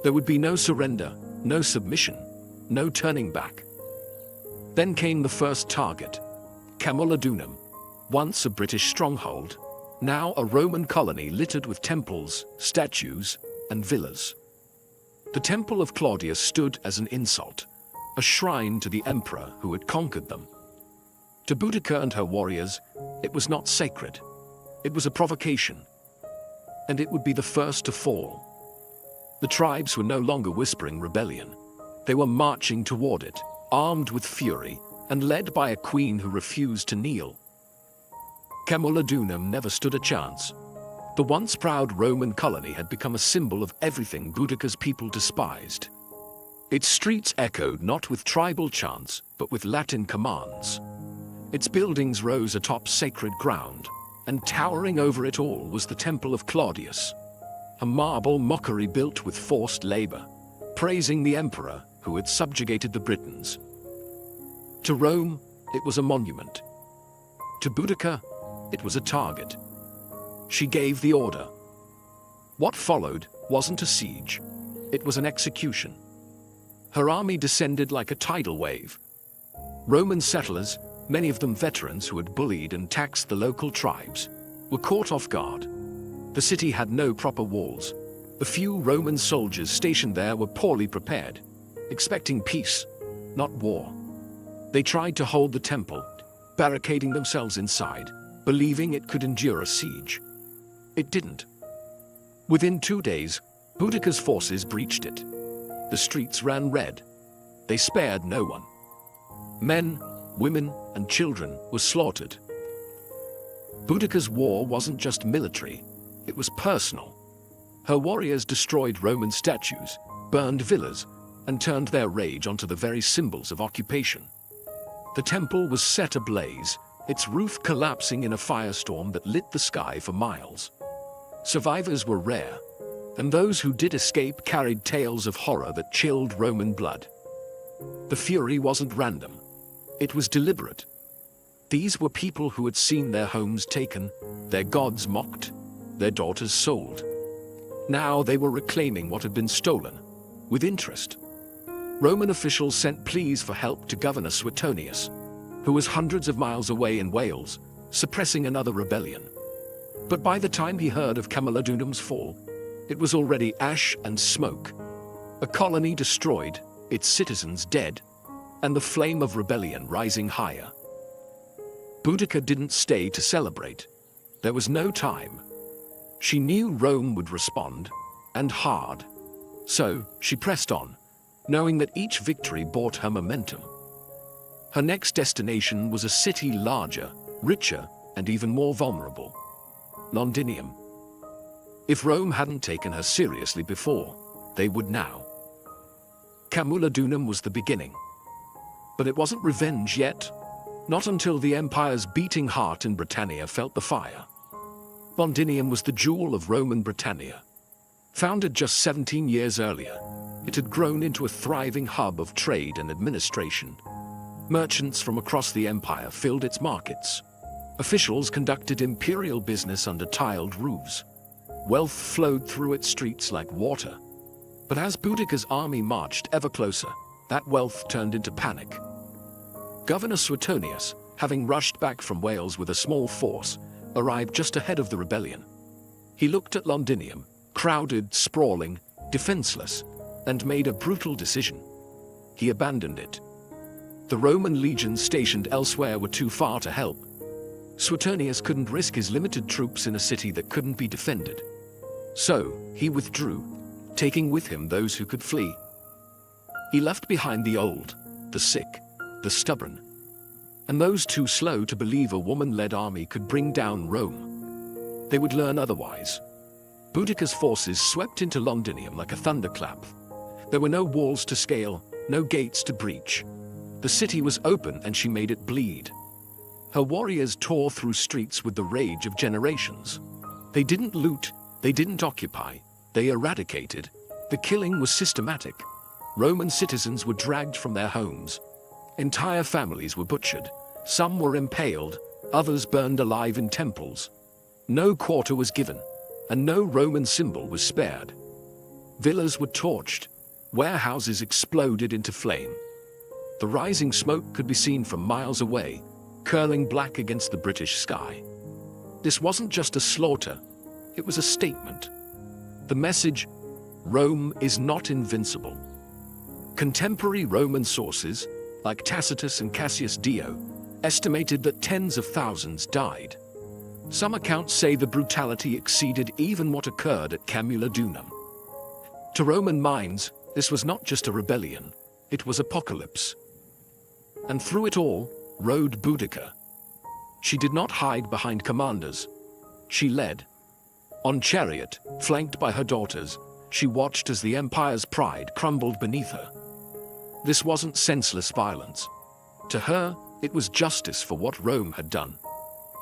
There would be no surrender, no submission, no turning back. Then came the first target, Camulodunum, once a British stronghold, now a Roman colony littered with temples, statues, and villas. The Temple of Claudius stood as an insult, a shrine to the emperor who had conquered them. To Boudica and her warriors, it was not sacred. It was a provocation, and it would be the first to fall. The tribes were no longer whispering rebellion. They were marching toward it, armed with fury, and led by a queen who refused to kneel. Camulodunum never stood a chance. The once proud Roman colony had become a symbol of everything Boudica's people despised. Its streets echoed not with tribal chants, but with Latin commands. Its buildings rose atop sacred ground, and towering over it all was the Temple of Claudius, a marble mockery built with forced labor, praising the emperor who had subjugated the Britons. To Rome, it was a monument. To Boudica, it was a target. She gave the order. What followed wasn't a siege, it was an execution. Her army descended like a tidal wave. Roman settlers, many of them veterans who had bullied and taxed the local tribes, were caught off guard. The city had no proper walls. The few Roman soldiers stationed there were poorly prepared, expecting peace, not war. They tried to hold the temple, barricading themselves inside, believing it could endure a siege. It didn't. Within 2 days, Boudica's forces breached it. The streets ran red. They spared no one. Men, women, and children were slaughtered. Boudica's war wasn't just military, it was personal. Her warriors destroyed Roman statues, burned villas, and turned their rage onto the very symbols of occupation. The temple was set ablaze, its roof collapsing in a firestorm that lit the sky for miles. Survivors were rare, and those who did escape carried tales of horror that chilled Roman blood. The fury wasn't random. It was deliberate. These were people who had seen their homes taken, their gods mocked, their daughters sold. Now they were reclaiming what had been stolen, with interest. Roman officials sent pleas for help to Governor Suetonius, who was hundreds of miles away in Wales, suppressing another rebellion. But by the time he heard of Camulodunum's fall, it was already ash and smoke. A colony destroyed, its citizens dead, and the flame of rebellion rising higher. Boudica didn't stay to celebrate. There was no time. She knew Rome would respond, and hard. So she pressed on, knowing that each victory brought her momentum. Her next destination was a city larger, richer, and even more vulnerable. Londinium. If Rome hadn't taken her seriously before, they would now. Camulodunum was the beginning. But it wasn't revenge yet, not until the empire's beating heart in Britannia felt the fire. Londinium was the jewel of Roman Britannia. Founded just 17 years earlier, it had grown into a thriving hub of trade and administration. Merchants from across the empire filled its markets. Officials conducted imperial business under tiled roofs. Wealth flowed through its streets like water. But as Boudica's army marched ever closer, that wealth turned into panic. Governor Suetonius, having rushed back from Wales with a small force, arrived just ahead of the rebellion. He looked at Londinium, crowded, sprawling, defenseless, and made a brutal decision. He abandoned it. The Roman legions stationed elsewhere were too far to help. Suetonius couldn't risk his limited troops in a city that couldn't be defended. So, he withdrew, taking with him those who could flee. He left behind the old, the sick, the stubborn, and those too slow to believe a woman-led army could bring down Rome. They would learn otherwise. Boudica's forces swept into Londinium like a thunderclap. There were no walls to scale, no gates to breach. The city was open and she made it bleed. Her warriors tore through streets with the rage of generations. They didn't loot, they didn't occupy, they eradicated. The killing was systematic. Roman citizens were dragged from their homes. Entire families were butchered. Some were impaled, others burned alive in temples. No quarter was given, and no Roman symbol was spared. Villas were torched. Warehouses exploded into flame. The rising smoke could be seen from miles away, curling black against the British sky. This wasn't just a slaughter, it was a statement. The message, Rome is not invincible. Contemporary Roman sources, like Tacitus and Cassius Dio, estimated that tens of thousands died. Some accounts say the brutality exceeded even what occurred at Camulodunum. To Roman minds, this was not just a rebellion, it was apocalypse. And through it all, rode Boudica. She did not hide behind commanders. She led. On chariot, flanked by her daughters, she watched as the empire's pride crumbled beneath her. This wasn't senseless violence. To her, it was justice for what Rome had done.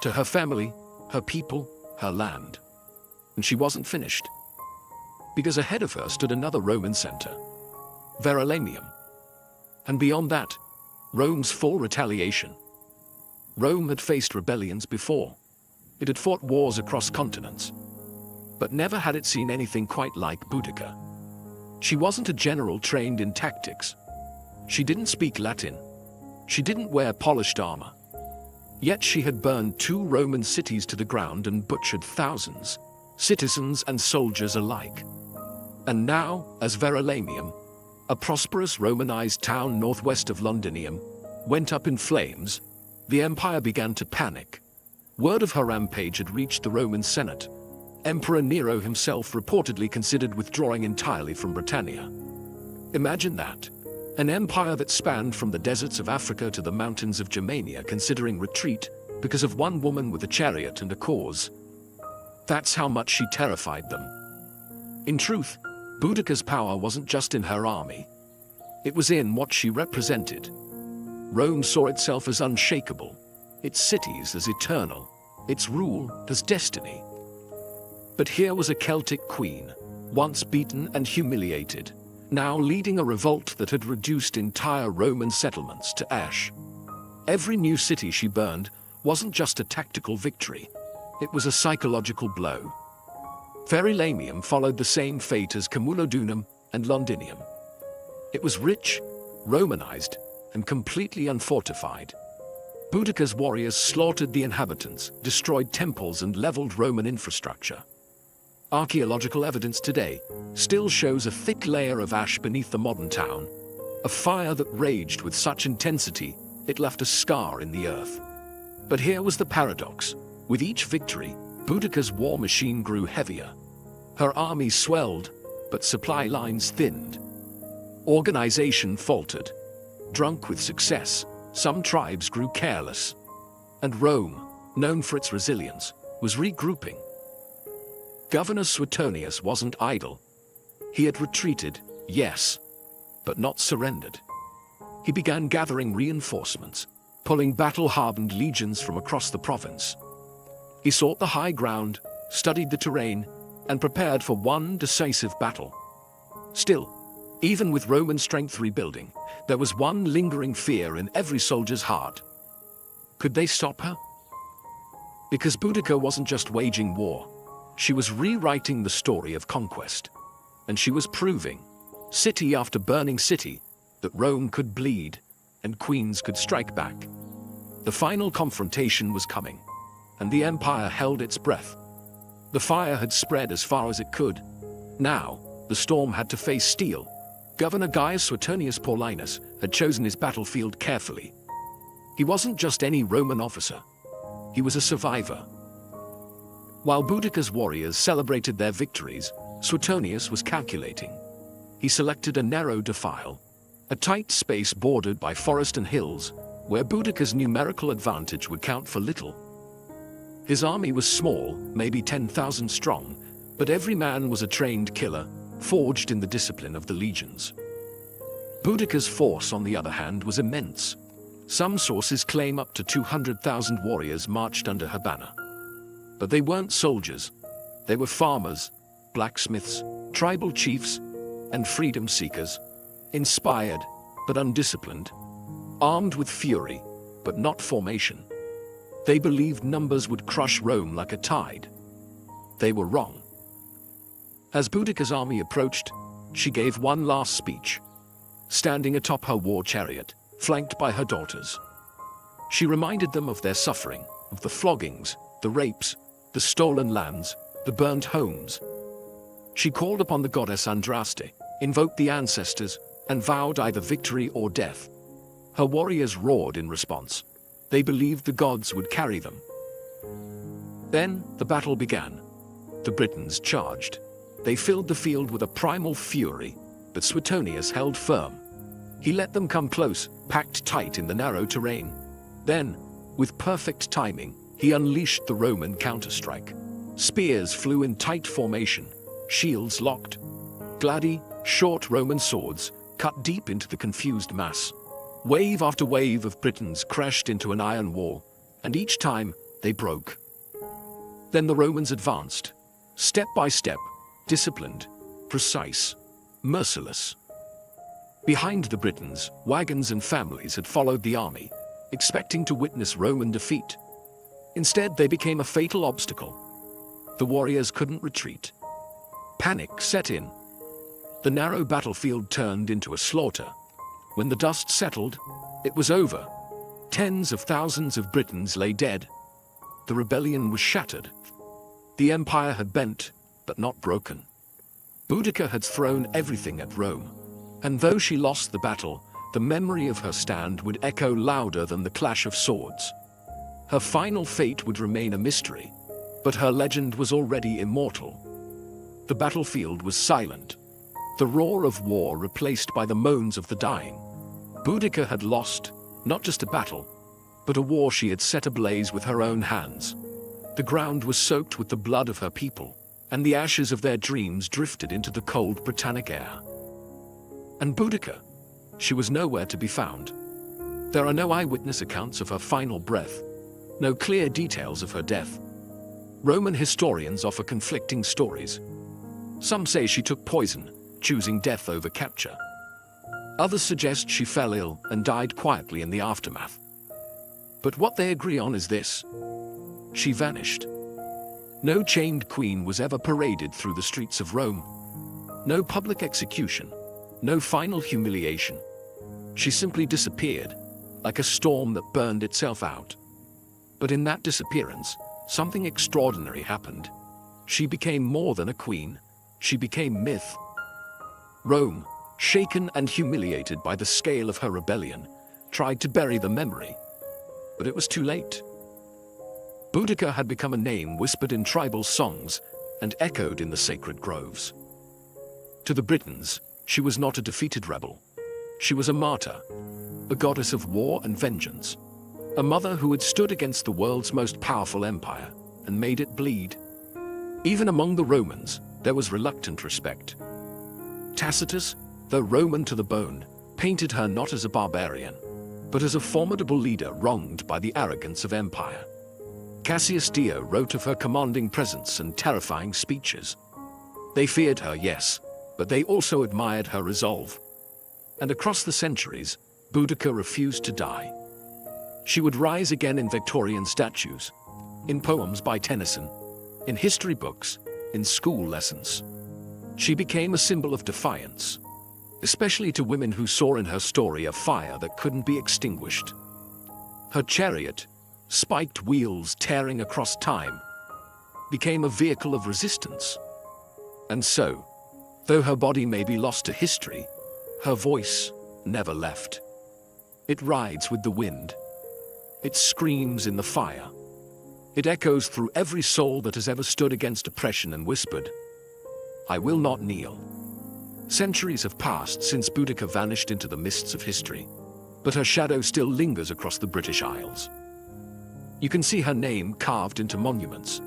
To her family, her people, her land. And she wasn't finished. Because ahead of her stood another Roman center, Verulamium. And beyond that, Rome's full retaliation. Rome had faced rebellions before. It had fought wars across continents. But never had it seen anything quite like Boudica. She wasn't a general trained in tactics. She didn't speak Latin. She didn't wear polished armor. Yet she had burned 2 Roman cities to the ground and butchered thousands, citizens and soldiers alike. And now, as Verulamium, a prosperous Romanized town northwest of Londinium, went up in flames, the empire began to panic. Word of her rampage had reached the Roman Senate. Emperor Nero himself reportedly considered withdrawing entirely from Britannia. Imagine that. An empire that spanned from the deserts of Africa to the mountains of Germania considering retreat because of one woman with a chariot and a cause. That's how much she terrified them. In truth, Boudica's power wasn't just in her army. It was in what she represented. Rome saw itself as unshakable, its cities as eternal, its rule as destiny. But here was a Celtic queen, once beaten and humiliated, now leading a revolt that had reduced entire Roman settlements to ash. Every new city she burned wasn't just a tactical victory, it was a psychological blow. Verulamium followed the same fate as Camulodunum and Londinium. It was rich, Romanized, and completely unfortified. Boudica's warriors slaughtered the inhabitants, destroyed temples, and leveled Roman infrastructure. Archaeological evidence today still shows a thick layer of ash beneath the modern town, a fire that raged with such intensity it left a scar in the earth. But here was the paradox. With each victory, Boudica's war machine grew heavier. Her army swelled, but supply lines thinned. Organization faltered. Drunk with success, some tribes grew careless. And Rome, known for its resilience, was regrouping. Governor Suetonius wasn't idle. He had retreated, yes, but not surrendered. He began gathering reinforcements, pulling battle-hardened legions from across the province. He sought the high ground, studied the terrain, and prepared for one decisive battle. Still, even with Roman strength rebuilding, there was one lingering fear in every soldier's heart. Could they stop her? Because Boudica wasn't just waging war. She was rewriting the story of conquest. And she was proving, city after burning city, that Rome could bleed and queens could strike back. The final confrontation was coming, and the empire held its breath. The fire had spread as far as it could. Now, the storm had to face steel. Governor Gaius Suetonius Paulinus had chosen his battlefield carefully. He wasn't just any Roman officer. He was a survivor. While Boudica's warriors celebrated their victories, Suetonius was calculating. He selected a narrow defile, a tight space bordered by forest and hills, where Boudica's numerical advantage would count for little. His army was small, maybe 10,000 strong, but every man was a trained killer, forged in the discipline of the legions. Boudica's force, on the other hand, was immense. Some sources claim up to 200,000 warriors marched under her banner. But they weren't soldiers, They were farmers, blacksmiths, tribal chiefs, and freedom seekers, inspired but undisciplined, armed with fury but not formation. They believed numbers would crush Rome like a tide. They were wrong. As Boudicca's army approached, she gave one last speech, standing atop her war chariot, flanked by her daughters. She reminded them of their suffering, of the floggings, the rapes, the stolen lands, the burnt homes. She called upon the goddess Andraste, invoked the ancestors, and vowed either victory or death. Her warriors roared in response. They believed the gods would carry them. Then the battle began. The Britons charged. They filled the field with a primal fury, but Suetonius held firm. He let them come close, packed tight in the narrow terrain. Then, with perfect timing, he unleashed the Roman counterstrike. Spears flew in tight formation, shields locked. Gladi, short Roman swords, cut deep into the confused mass. Wave after wave of Britons crashed into an iron wall, and each time they broke. Then the Romans advanced, step by step, disciplined, precise, merciless. Behind the Britons, wagons and families had followed the army, expecting to witness Roman defeat. Instead, they became a fatal obstacle. The warriors couldn't retreat. Panic set in. The narrow battlefield turned into a slaughter. When the dust settled, it was over. Tens of thousands of Britons lay dead. The rebellion was shattered. The empire had bent, but not broken. Boudicca had thrown everything at Rome, and though she lost the battle, the memory of her stand would echo louder than the clash of swords. Her final fate would remain a mystery, but her legend was already immortal. The battlefield was silent, the roar of war replaced by the moans of the dying. Boudicca had lost, not just a battle, but a war she had set ablaze with her own hands. The ground was soaked with the blood of her people, and the ashes of their dreams drifted into the cold Britannic air. And Boudicca, she was nowhere to be found. There are no eyewitness accounts of her final breath, no clear details of her death. Roman historians offer conflicting stories. Some say she took poison, choosing death over capture. Others suggest she fell ill and died quietly in the aftermath. But what they agree on is this: she vanished. No chained queen was ever paraded through the streets of Rome. No public execution, no final humiliation. She simply disappeared, like a storm that burned itself out. But in that disappearance, something extraordinary happened. She became more than a queen. She became myth. Rome, shaken and humiliated by the scale of her rebellion, tried to bury the memory. But it was too late. Boudicca had become a name whispered in tribal songs and echoed in the sacred groves. To the Britons, she was not a defeated rebel. She was a martyr, a goddess of war and vengeance, a mother who had stood against the world's most powerful empire and made it bleed. Even among the Romans, there was reluctant respect. Tacitus, though Roman to the bone, painted her not as a barbarian, but as a formidable leader wronged by the arrogance of empire. Cassius Dio wrote of her commanding presence and terrifying speeches. They feared her, yes, but they also admired her resolve. And across the centuries, Boudicca refused to die. She would rise again in Victorian statues, in poems by Tennyson, in history books, in school lessons. She became a symbol of defiance, especially to women who saw in her story a fire that couldn't be extinguished. Her chariot, spiked wheels tearing across time, became a vehicle of resistance. And so, though her body may be lost to history, her voice never left. It rides with the wind. It screams in the fire. It echoes through every soul that has ever stood against oppression and whispered, "I will not kneel." Centuries have passed since Boudicca vanished into the mists of history, but her shadow still lingers across the British Isles. You can see her name carved into monuments,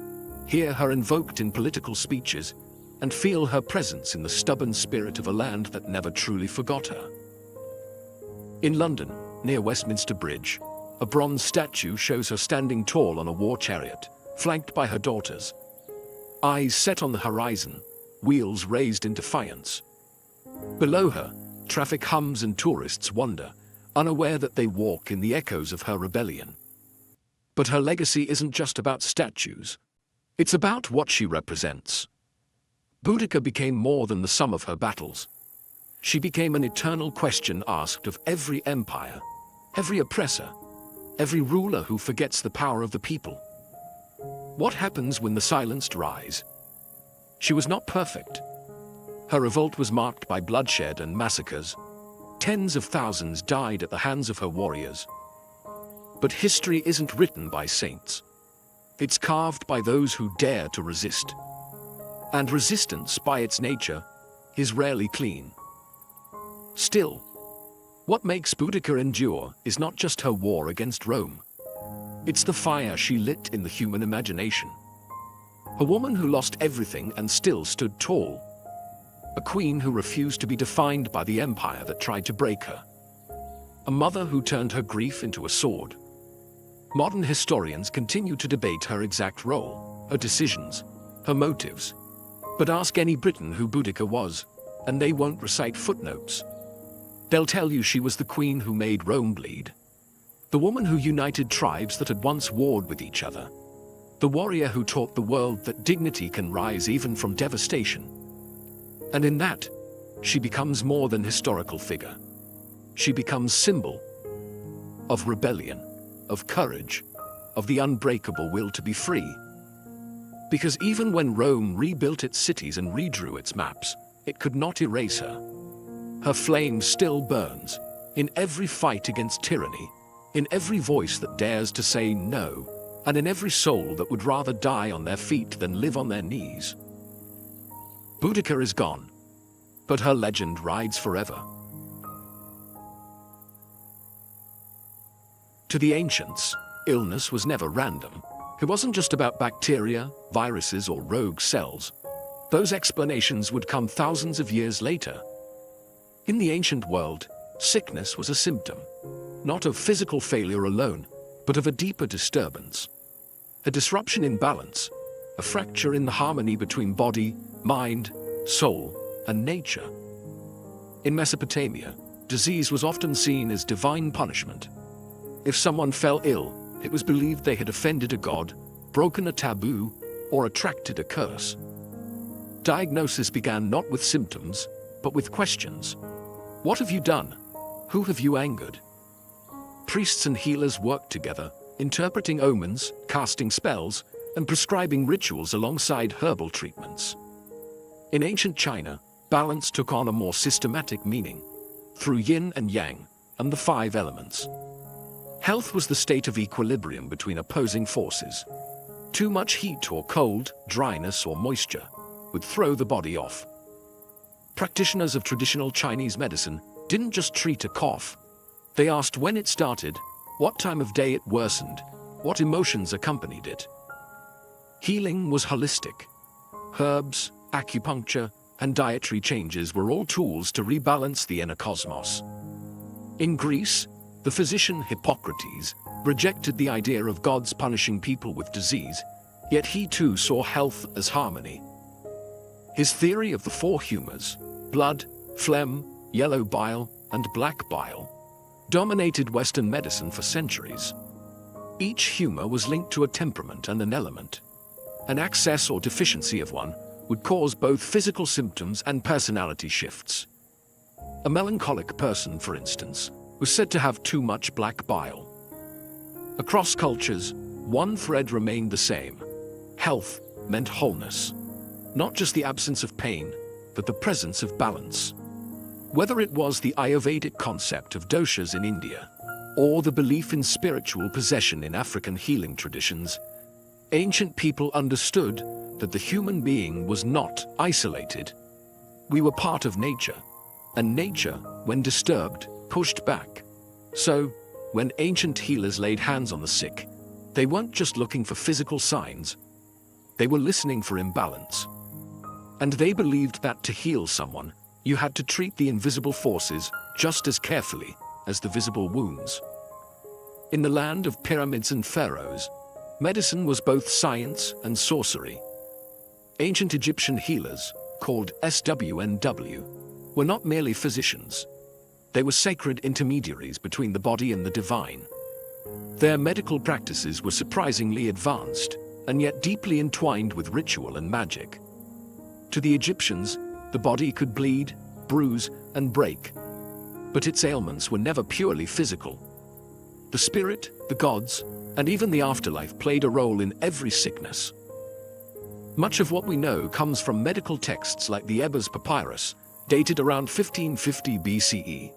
hear her invoked in political speeches, and feel her presence in the stubborn spirit of a land that never truly forgot her. In London, near Westminster Bridge, a bronze statue shows her standing tall on a war chariot, flanked by her daughters. eyes set on the horizon, wheels raised in defiance. Below her, traffic hums and tourists wander, unaware that they walk in the echoes of her rebellion. But her legacy isn't just about statues. It's about what she represents. Boudica became more than the sum of her battles. She became an eternal question asked of every empire, every oppressor, every ruler who forgets the power of the people. What happens when the silenced rise? She was not perfect. Her revolt was marked by bloodshed and massacres. Tens of thousands died at the hands of her warriors. But history isn't written by saints. It's carved by those who dare to resist. And resistance, by its nature, is rarely clean. Still, what makes Boudica endure is not just her war against Rome. It's the fire she lit in the human imagination. A woman who lost everything and still stood tall. A queen who refused to be defined by the empire that tried to break her. A mother who turned her grief into a sword. Modern historians continue to debate her exact role, her decisions, her motives. But ask any Briton who Boudica was, and they won't recite footnotes. They'll tell you she was the queen who made Rome bleed. The woman who united tribes that had once warred with each other. The warrior who taught the world that dignity can rise even from devastation. And in that, she becomes more than historical figure. She becomes symbol of rebellion, of courage, of the unbreakable will to be free. Because even when Rome rebuilt its cities and redrew its maps, it could not erase her. Her flame still burns, in every fight against tyranny, in every voice that dares to say no, and in every soul that would rather die on their feet than live on their knees. Boudica is gone, but her legend rides forever. To the ancients, illness was never random. It wasn't just about bacteria, viruses, or rogue cells. Those explanations would come thousands of years later. In the ancient world, sickness was a symptom, not of physical failure alone, but of a deeper disturbance. A disruption in balance, a fracture in the harmony between body, mind, soul, and nature. In Mesopotamia, disease was often seen as divine punishment. If someone fell ill, it was believed they had offended a god, broken a taboo, or attracted a curse. Diagnosis began not with symptoms, but with questions. What have you done? Who have you angered? Priests and healers worked together, interpreting omens, casting spells, and prescribing rituals alongside herbal treatments. In ancient China, balance took on a more systematic meaning, through yin and yang, and the 5 elements. Health was the state of equilibrium between opposing forces. Too much heat or cold, dryness or moisture would throw the body off. Practitioners of traditional Chinese medicine didn't just treat a cough. They asked when it started, what time of day it worsened, what emotions accompanied it. Healing was holistic. Herbs, acupuncture, and dietary changes were all tools to rebalance the inner cosmos. In Greece, the physician Hippocrates rejected the idea of gods punishing people with disease, yet he too saw health as harmony. His theory of the 4 humors, blood, phlegm, yellow bile, and black bile, dominated Western medicine for centuries. Each humor was linked to a temperament and an element. An excess or deficiency of one would cause both physical symptoms and personality shifts. A melancholic person, for instance, was said to have too much black bile. Across cultures, one thread remained the same. Health meant wholeness. Not just the absence of pain, but the presence of balance. Whether it was the Ayurvedic concept of doshas in India, or the belief in spiritual possession in African healing traditions, ancient people understood that the human being was not isolated. We were part of nature, and nature, when disturbed, pushed back. So, when ancient healers laid hands on the sick, they weren't just looking for physical signs. They were listening for imbalance. And they believed that to heal someone, you had to treat the invisible forces just as carefully as the visible wounds. In the land of pyramids and pharaohs, medicine was both science and sorcery. Ancient Egyptian healers, called SWNW, were not merely physicians. They were sacred intermediaries between the body and the divine. Their medical practices were surprisingly advanced, and yet deeply entwined with ritual and magic. To the Egyptians, the body could bleed, bruise, and break, but its ailments were never purely physical. The spirit, the gods, and even the afterlife played a role in every sickness. Much of what we know comes from medical texts like the Ebers Papyrus, dated around 1550 BCE.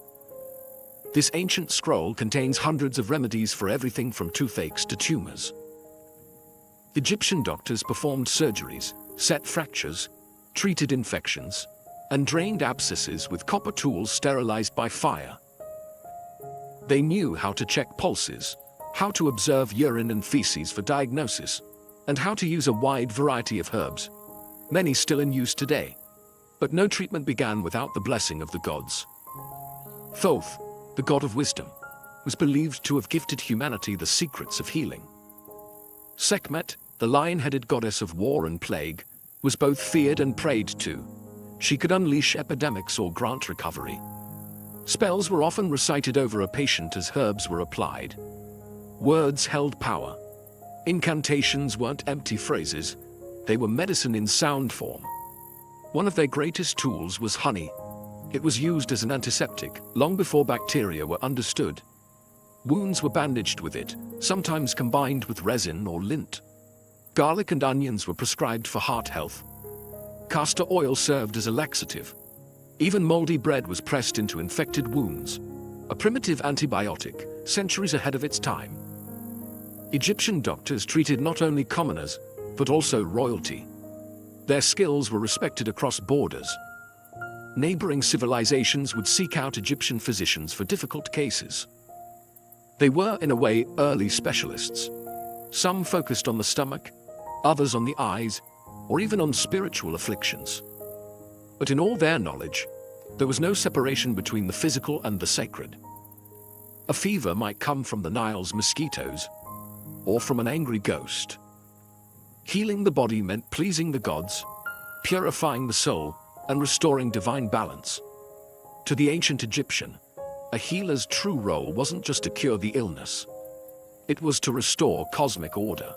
This ancient scroll contains hundreds of remedies for everything from toothaches to tumors. Egyptian doctors performed surgeries, set fractures, treated infections, and drained abscesses with copper tools sterilized by fire. They knew how to check pulses, how to observe urine and feces for diagnosis, and how to use a wide variety of herbs, many still in use today. But no treatment began without the blessing of the gods. Thoth, the god of wisdom, was believed to have gifted humanity the secrets of healing. Sekhmet, the lion-headed goddess of war and plague, was both feared and prayed to. She could unleash epidemics or grant recovery. Spells were often recited over a patient as herbs were applied. Words held power. Incantations weren't empty phrases, they were medicine in sound form. One of their greatest tools was honey. It was used as an antiseptic long before bacteria were understood. Wounds were bandaged with it, sometimes combined with resin or lint. Garlic and onions were prescribed for heart health. Castor oil served as a laxative. Even moldy bread was pressed into infected wounds, a primitive antibiotic, centuries ahead of its time. Egyptian doctors treated not only commoners, but also royalty. Their skills were respected across borders. Neighboring civilizations would seek out Egyptian physicians for difficult cases. They were, in a way, early specialists. Some focused on the stomach, others on the eyes, or even on spiritual afflictions. But in all their knowledge, there was no separation between the physical and the sacred. A fever might come from the Nile's mosquitoes, or from an angry ghost. Healing the body meant pleasing the gods, purifying the soul, and restoring divine balance. To the ancient Egyptian, a healer's true role wasn't just to cure the illness. It was to restore cosmic order.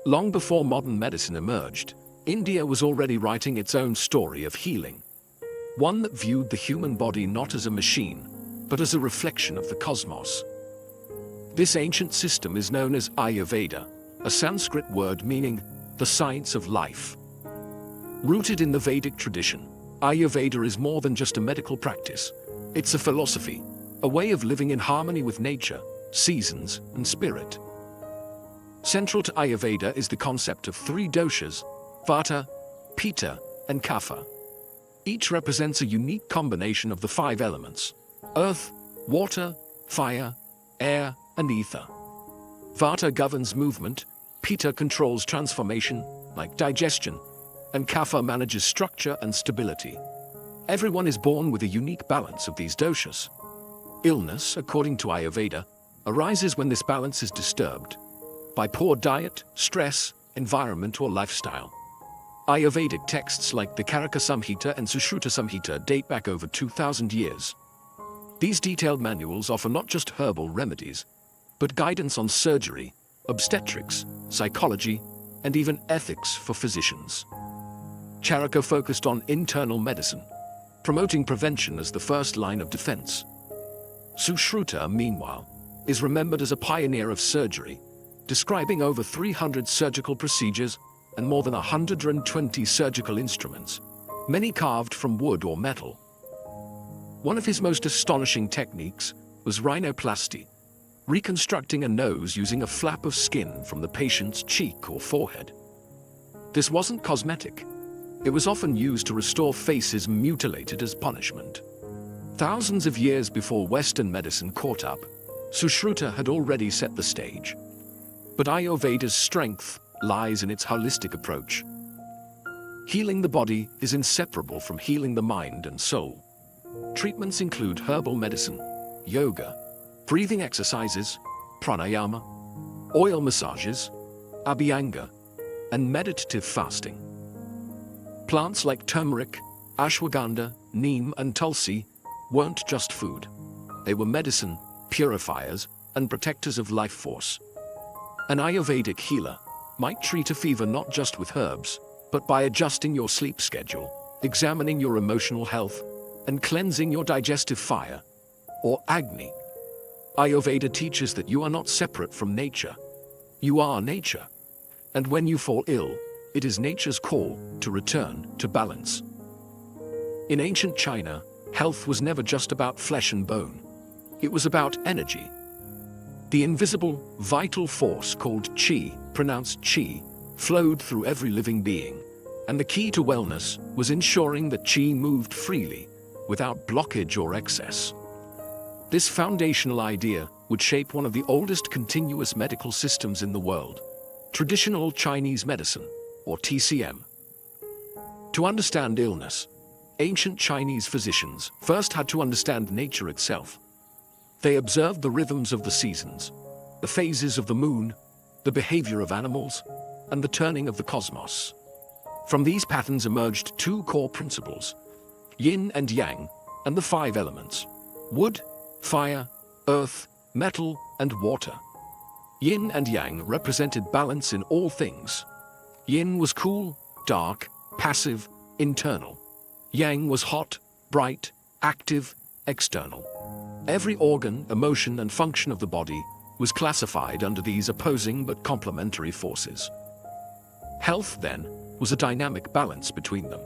Long before modern medicine emerged, India was already writing its own story of healing. One that viewed the human body not as a machine, but as a reflection of the cosmos. This ancient system is known as Ayurveda, a Sanskrit word meaning the science of life. Rooted in the Vedic tradition, Ayurveda is more than just a medical practice. It's a philosophy, a way of living in harmony with nature, seasons, and spirit. Central to Ayurveda is the concept of three doshas, Vata, Pitta, and Kapha. Each represents a unique combination of the five elements: earth, water, fire, air, and ether. Vata governs movement, Pitta controls transformation, like digestion, and Kapha manages structure and stability. Everyone is born with a unique balance of these doshas. Illness, according to Ayurveda, arises when this balance is disturbed by poor diet, stress, environment, or lifestyle. Ayurvedic texts like the Karaka Samhita and Sushruta Samhita date back over 2,000 years. These detailed manuals offer not just herbal remedies, but guidance on surgery, obstetrics, psychology, and even ethics for physicians. Charaka focused on internal medicine, promoting prevention as the first line of defense. Sushruta, meanwhile, is remembered as a pioneer of surgery, describing over 300 surgical procedures and more than 120 surgical instruments, many carved from wood or metal. One of his most astonishing techniques was rhinoplasty, reconstructing a nose using a flap of skin from the patient's cheek or forehead. This wasn't cosmetic. It was often used to restore faces mutilated as punishment. Thousands of years before Western medicine caught up, Sushruta had already set the stage. But Ayurveda's strength lies in its holistic approach. Healing the body is inseparable from healing the mind and soul. Treatments include herbal medicine, yoga, breathing exercises, pranayama, oil massages, abhyanga, and meditative fasting. Plants like turmeric, ashwagandha, neem, and tulsi weren't just food. They were medicine, purifiers, and protectors of life force. An Ayurvedic healer might treat a fever not just with herbs, but by adjusting your sleep schedule, examining your emotional health, and cleansing your digestive fire, or Agni. Ayurveda teaches that you are not separate from nature. You are nature. And when you fall ill, it is nature's call to return to balance. In ancient China, health was never just about flesh and bone. It was about energy. The invisible, vital force called qi, pronounced chi, flowed through every living being. And the key to wellness was ensuring that qi moved freely, without blockage or excess. This foundational idea would shape one of the oldest continuous medical systems in the world, traditional Chinese medicine, or TCM. To understand illness, ancient Chinese physicians first had to understand nature itself. They observed the rhythms of the seasons, the phases of the moon, the behavior of animals, and the turning of the cosmos. From these patterns emerged two core principles: yin and yang, and the five elements: wood, fire, earth, metal, and water. Yin and yang represented balance in all things. Yin was cool, dark, passive, internal. Yang was hot, bright, active, external. Every organ, emotion, and function of the body was classified under these opposing but complementary forces. Health, then, was a dynamic balance between them.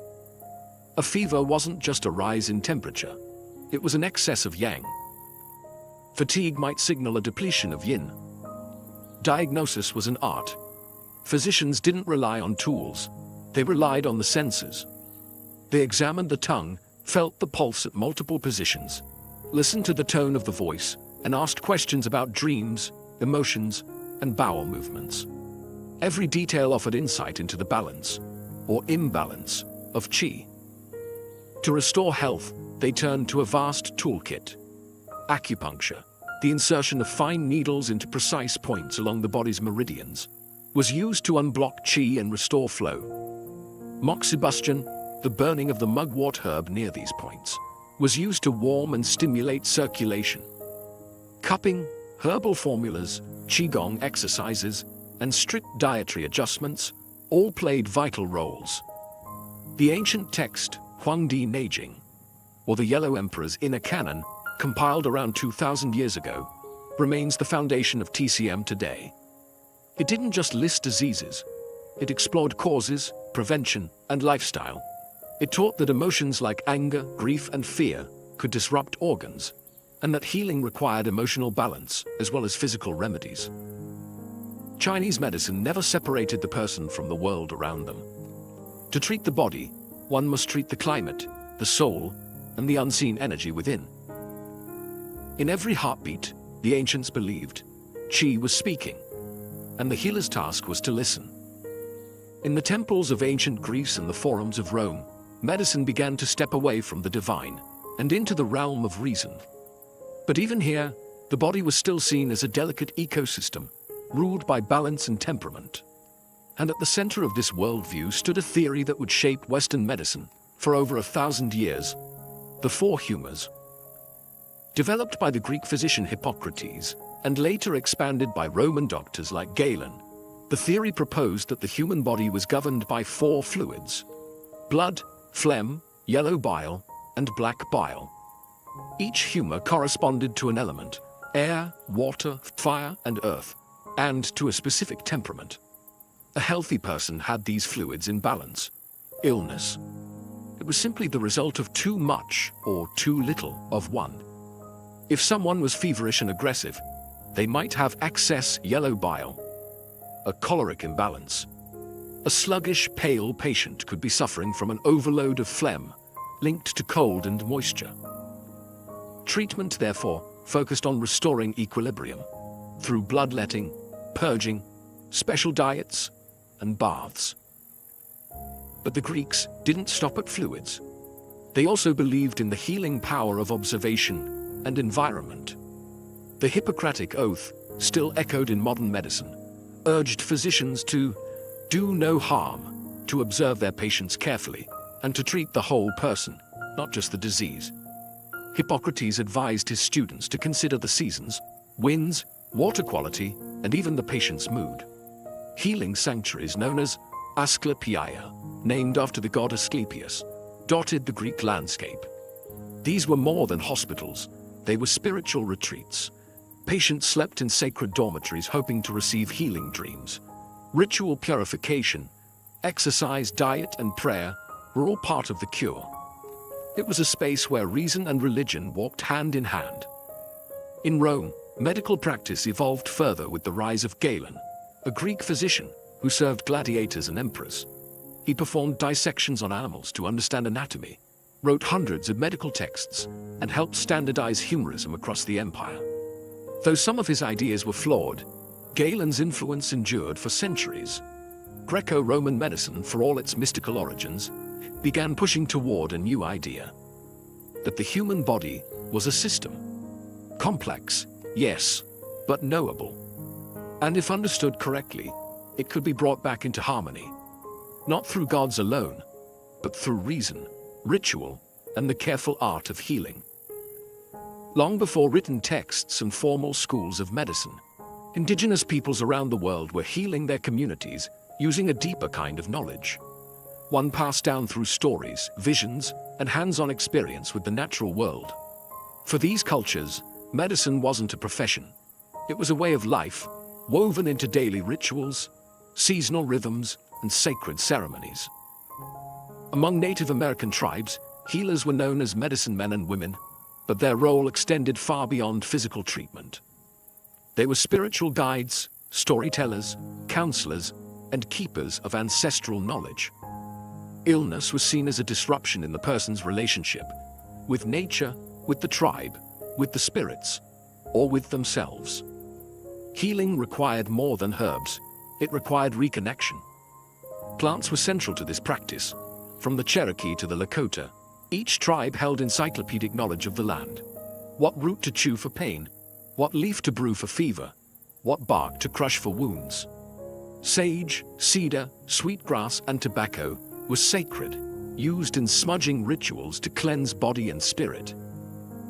A fever wasn't just a rise in temperature, it was an excess of yang. Fatigue might signal a depletion of yin. Diagnosis was an art. Physicians didn't rely on tools, they relied on the senses. They examined the tongue, felt the pulse at multiple positions, listened to the tone of the voice, and asked questions about dreams, emotions, and bowel movements. Every detail offered insight into the balance, or imbalance, of qi. To restore health, they turned to a vast toolkit. Acupuncture, the insertion of fine needles into precise points along the body's meridians, was used to unblock qi and restore flow. Moxibustion, the burning of the mugwort herb near these points, was used to warm and stimulate circulation. Cupping, herbal formulas, qigong exercises, and strict dietary adjustments all played vital roles. The ancient text, Huangdi Neijing, or the Yellow Emperor's Inner Canon, compiled around 2,000 years ago, remains the foundation of TCM today. It didn't just list diseases, it explored causes, prevention, and lifestyle. It taught that emotions like anger, grief, and fear could disrupt organs, and that healing required emotional balance as well as physical remedies. Chinese medicine never separated the person from the world around them. To treat the body, one must treat the climate, the soul, and the unseen energy within. In every heartbeat, the ancients believed, qi was speaking, and the healer's task was to listen. In the temples of ancient Greece and the forums of Rome, medicine began to step away from the divine and into the realm of reason. But even here, the body was still seen as a delicate ecosystem, ruled by balance and temperament. And at the center of this worldview stood a theory that would shape Western medicine for over 1,000 years: the four humors. Developed by the Greek physician Hippocrates, and later expanded by Roman doctors like Galen, the theory proposed that the human body was governed by four fluids: blood, phlegm, yellow bile, and black bile. Each humor corresponded to an element: air, water, fire, and earth, and to a specific temperament. A healthy person had these fluids in balance. Illness, it was simply the result of too much or too little of one. If someone was feverish and aggressive, they might have excess yellow bile, a choleric imbalance. A sluggish, pale patient could be suffering from an overload of phlegm, linked to cold and moisture. Treatment, therefore, focused on restoring equilibrium through bloodletting, purging, special diets, and baths. But the Greeks didn't stop at fluids. They also believed in the healing power of observation and environment. The Hippocratic Oath, still echoed in modern medicine, urged physicians to do no harm, to observe their patients carefully, and to treat the whole person, not just the disease. Hippocrates advised his students to consider the seasons, winds, water quality, and even the patient's mood. Healing sanctuaries known as Asclepiae, named after the god Asclepius, dotted the Greek landscape. These were more than hospitals, they were spiritual retreats. Patients slept in sacred dormitories hoping to receive healing dreams. Ritual purification, exercise, diet, and prayer were all part of the cure. It was a space where reason and religion walked hand in hand. In Rome, medical practice evolved further with the rise of Galen, a Greek physician who served gladiators and emperors. He performed dissections on animals to understand anatomy, wrote hundreds of medical texts, and helped standardize humorism across the empire. Though some of his ideas were flawed, Galen's influence endured for centuries. Greco-Roman medicine, for all its mystical origins, began pushing toward a new idea: that the human body was a system. Complex, yes, but knowable. And if understood correctly, it could be brought back into harmony, not through gods alone, but through reason, ritual, and the careful art of healing. Long before written texts and formal schools of medicine, indigenous peoples around the world were healing their communities using a deeper kind of knowledge, one passed down through stories, visions, and hands-on experience with the natural world. For these cultures, medicine wasn't a profession. It was a way of life, woven into daily rituals, seasonal rhythms, and sacred ceremonies. Among Native American tribes, healers were known as medicine men and women, but their role extended far beyond physical treatment. They were spiritual guides, storytellers, counselors, and keepers of ancestral knowledge. Illness was seen as a disruption in the person's relationship with nature, with the tribe, with the spirits, or with themselves. Healing required more than herbs. It required reconnection. Plants were central to this practice. From the Cherokee to the Lakota, each tribe held encyclopedic knowledge of the land. What root to chew for pain, what leaf to brew for fever, what bark to crush for wounds. Sage, cedar, sweetgrass, and tobacco was sacred, used in smudging rituals to cleanse body and spirit.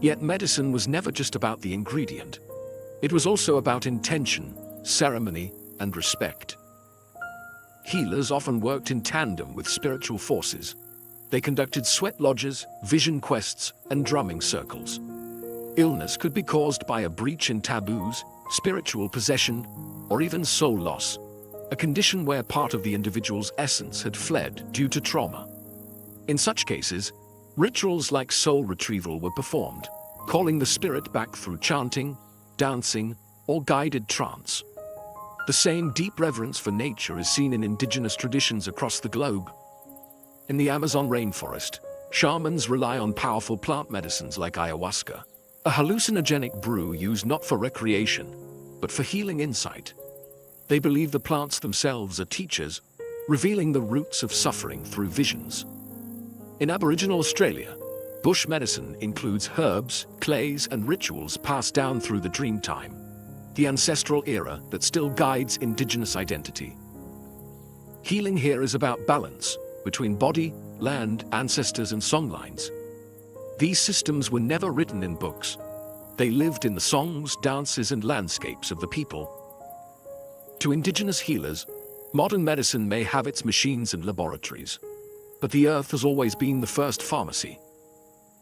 Yet medicine was never just about the ingredient. It was also about intention, ceremony, and respect. Healers often worked in tandem with spiritual forces. They conducted sweat lodges, vision quests, and drumming circles. Illness could be caused by a breach in taboos, spiritual possession, or even soul loss, a condition where part of the individual's essence had fled due to trauma. In such cases, rituals like soul retrieval were performed, calling the spirit back through chanting, dancing, or guided trance. The same deep reverence for nature is seen in indigenous traditions across the globe. In the Amazon rainforest, shamans rely on powerful plant medicines like ayahuasca, a hallucinogenic brew used not for recreation, but for healing insight. They believe the plants themselves are teachers, revealing the roots of suffering through visions. In Aboriginal Australia, bush medicine includes herbs, clays, and rituals passed down through the dream time, the ancestral era that still guides indigenous identity. Healing here is about balance between body, land, ancestors, and songlines. These systems were never written in books. They lived in the songs, dances, and landscapes of the people. To indigenous healers, modern medicine may have its machines and laboratories, but the earth has always been the first pharmacy.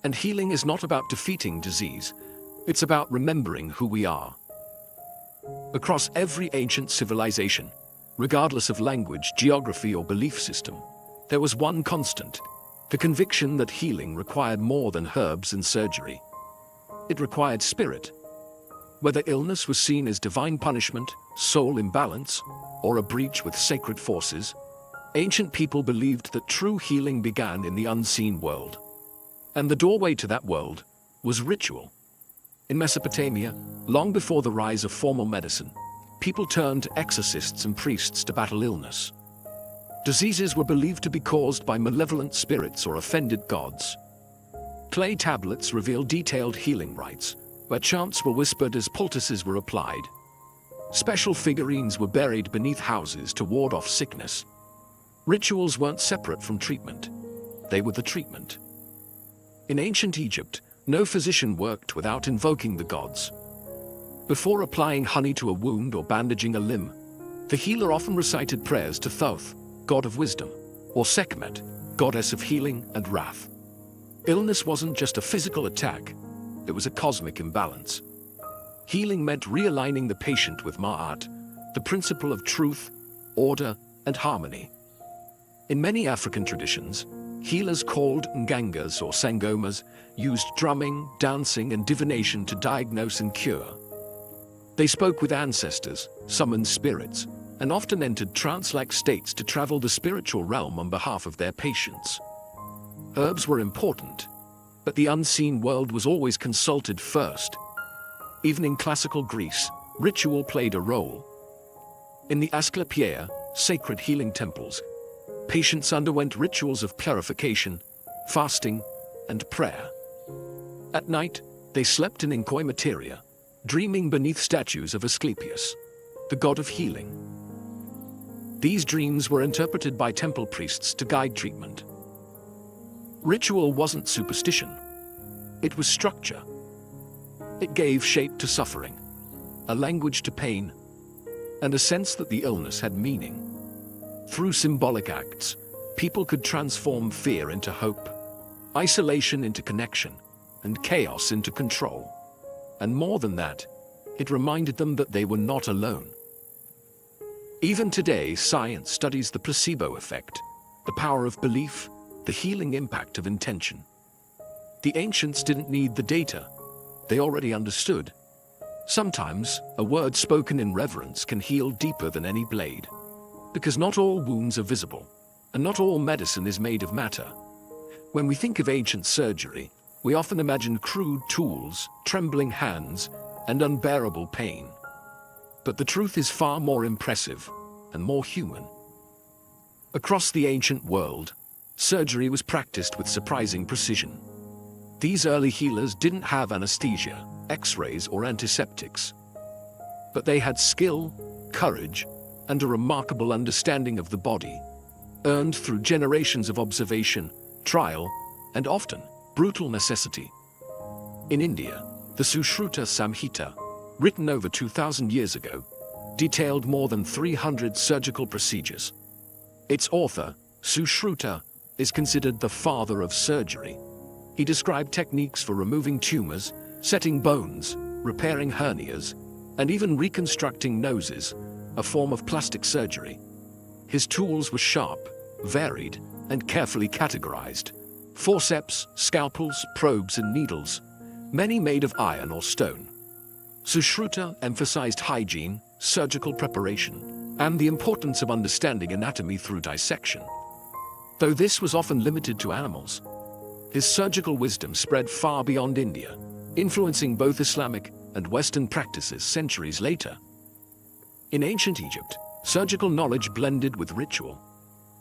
And healing is not about defeating disease, it's about remembering who we are. Across every ancient civilization, regardless of language, geography, or belief system, there was one constant: the conviction that healing required more than herbs and surgery. It required spirit. Whether illness was seen as divine punishment, soul imbalance, or a breach with sacred forces, ancient people believed that true healing began in the unseen world. And the doorway to that world was ritual. In Mesopotamia, long before the rise of formal medicine, people turned to exorcists and priests to battle illness. Diseases were believed to be caused by malevolent spirits or offended gods. Clay tablets reveal detailed healing rites, where chants were whispered as poultices were applied. Special figurines were buried beneath houses to ward off sickness. Rituals weren't separate from treatment. they were the treatment. In ancient Egypt, no physician worked without invoking the gods. Before applying honey to a wound or bandaging a limb, the healer often recited prayers to Thoth, god of wisdom, or Sekhmet, goddess of healing and wrath. Illness wasn't just a physical attack, it was a cosmic imbalance. Healing meant realigning the patient with Ma'at, the principle of truth, order, and harmony. In many African traditions, healers called Ngangas or Sangomas used drumming, dancing, and divination to diagnose and cure. They spoke with ancestors, summoned spirits, and often entered trance-like states to travel the spiritual realm on behalf of their patients. Herbs were important, but the unseen world was always consulted first. Even in classical Greece, ritual played a role. In the Asclepiae, sacred healing temples, patients underwent rituals of purification, fasting, and prayer. At night, they slept in enkoimateria, dreaming beneath statues of Asclepius, the god of healing. These dreams were interpreted by temple priests to guide treatment. Ritual wasn't superstition. It was structure. It gave shape to suffering, a language to pain, and a sense that the illness had meaning. Through symbolic acts, people could transform fear into hope, isolation into connection, and chaos into control. And more than that, it reminded them that they were not alone. Even today, science studies the placebo effect, the power of belief, the healing impact of intention. The ancients didn't need the data. They already understood. Sometimes, a word spoken in reverence can heal deeper than any blade. Because not all wounds are visible, and not all medicine is made of matter. When we think of ancient surgery, we often imagine crude tools, trembling hands, and unbearable pain. But the truth is far more impressive and more human. Across the ancient world, surgery was practiced with surprising precision. These early healers didn't have anesthesia, X-rays, or antiseptics. But they had skill, courage, and a remarkable understanding of the body, earned through generations of observation, trial, and often brutal necessity. In India, the Sushruta Samhita, written over 2,000 years ago, detailed more than 300 surgical procedures. Its author, Sushruta, is considered the father of surgery. He described techniques for removing tumors, setting bones, repairing hernias, and even reconstructing noses, a form of plastic surgery. His tools were sharp, varied, and carefully categorized. Forceps, scalpels, probes, and needles, many made of iron or stone. Sushruta emphasized hygiene, surgical preparation, and the importance of understanding anatomy through dissection. Though this was often limited to animals, his surgical wisdom spread far beyond India, influencing both Islamic and Western practices centuries later. In ancient Egypt, surgical knowledge blended with ritual.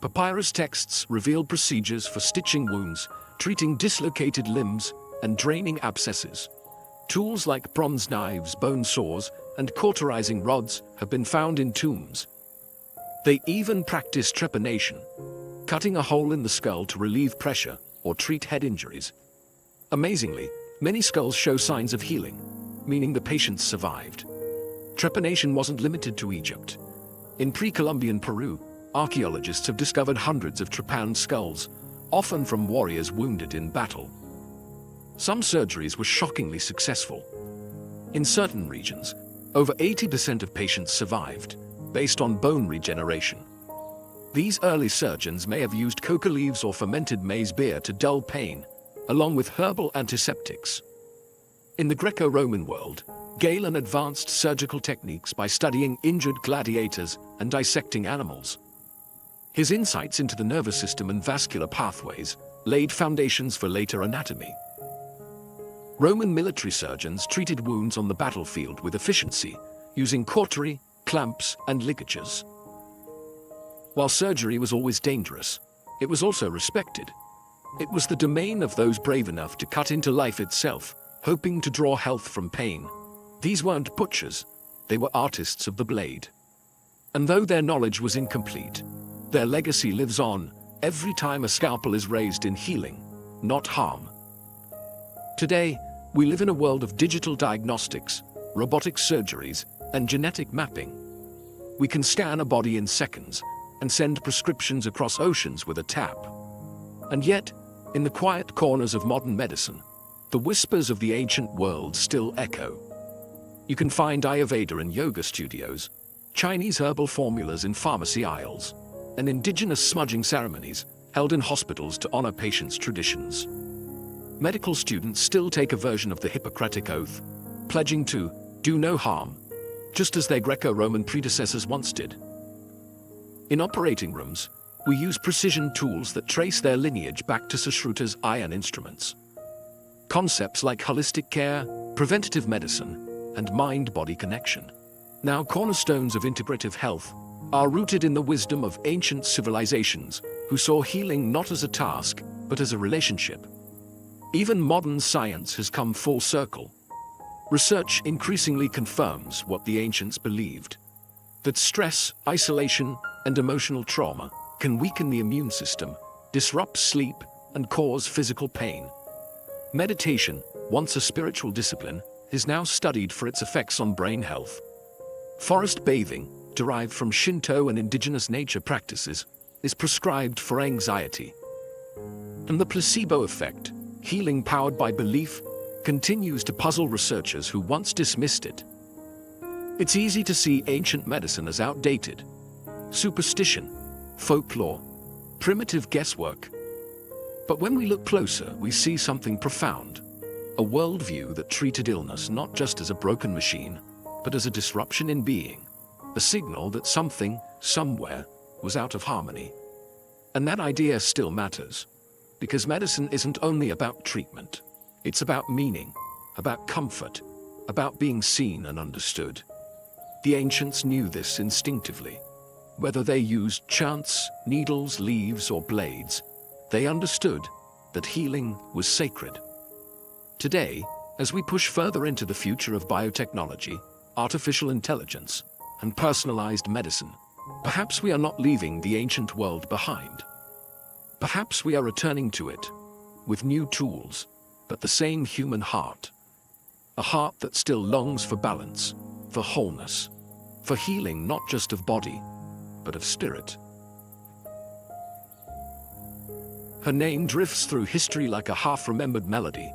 Papyrus texts revealed procedures for stitching wounds, treating dislocated limbs, and draining abscesses. Tools like bronze knives, bone saws, and cauterizing rods have been found in tombs. They even practiced trepanation, cutting a hole in the skull to relieve pressure or treat head injuries. Amazingly, many skulls show signs of healing, meaning the patients survived. Trepanation wasn't limited to Egypt. In pre-Columbian Peru, archaeologists have discovered hundreds of trepanned skulls, often from warriors wounded in battle. Some surgeries were shockingly successful. In certain regions, over 80% of patients survived, based on bone regeneration. These early surgeons may have used coca leaves or fermented maize beer to dull pain, along with herbal antiseptics. In the Greco-Roman world, Galen advanced surgical techniques by studying injured gladiators and dissecting animals. His insights into the nervous system and vascular pathways laid foundations for later anatomy. Roman military surgeons treated wounds on the battlefield with efficiency, using cautery, clamps, and ligatures. While surgery was always dangerous, it was also respected. It was the domain of those brave enough to cut into life itself, hoping to draw health from pain. These weren't butchers, they were artists of the blade. And though their knowledge was incomplete, their legacy lives on, every time a scalpel is raised in healing, not harm. Today, we live in a world of digital diagnostics, robotic surgeries, and genetic mapping. We can scan a body in seconds and send prescriptions across oceans with a tap. And yet, in the quiet corners of modern medicine, the whispers of the ancient world still echo. You can find Ayurveda in yoga studios, Chinese herbal formulas in pharmacy aisles, and indigenous smudging ceremonies held in hospitals to honor patients' traditions. Medical students still take a version of the Hippocratic Oath, pledging to do no harm, just as their Greco-Roman predecessors once did. In operating rooms, we use precision tools that trace their lineage back to Sushruta's iron instruments. Concepts like holistic care, preventative medicine, and mind-body connection, now cornerstones of integrative health, are rooted in the wisdom of ancient civilizations who saw healing not as a task, but as a relationship. Even modern science has come full circle. Research increasingly confirms what the ancients believed: that stress, isolation, and emotional trauma can weaken the immune system, disrupt sleep, and cause physical pain. Meditation, once a spiritual discipline, is now studied for its effects on brain health. Forest bathing, derived from Shinto and indigenous nature practices, is prescribed for anxiety. And the placebo effect, healing powered by belief, continues to puzzle researchers who once dismissed it. It's easy to see ancient medicine as outdated. Superstition, folklore, primitive guesswork. But when we look closer, we see something profound. A worldview that treated illness not just as a broken machine, but as a disruption in being. A signal that something, somewhere, was out of harmony. And that idea still matters. Because medicine isn't only about treatment. It's about meaning, about comfort, about being seen and understood. The ancients knew this instinctively. Whether they used chants, needles, leaves, or blades, they understood that healing was sacred. Today, as we push further into the future of biotechnology, artificial intelligence, and personalized medicine, perhaps we are not leaving the ancient world behind. Perhaps we are returning to it, with new tools, but the same human heart. A heart that still longs for balance, for wholeness, for healing not just of body, but of spirit. Her name drifts through history like a half-remembered melody.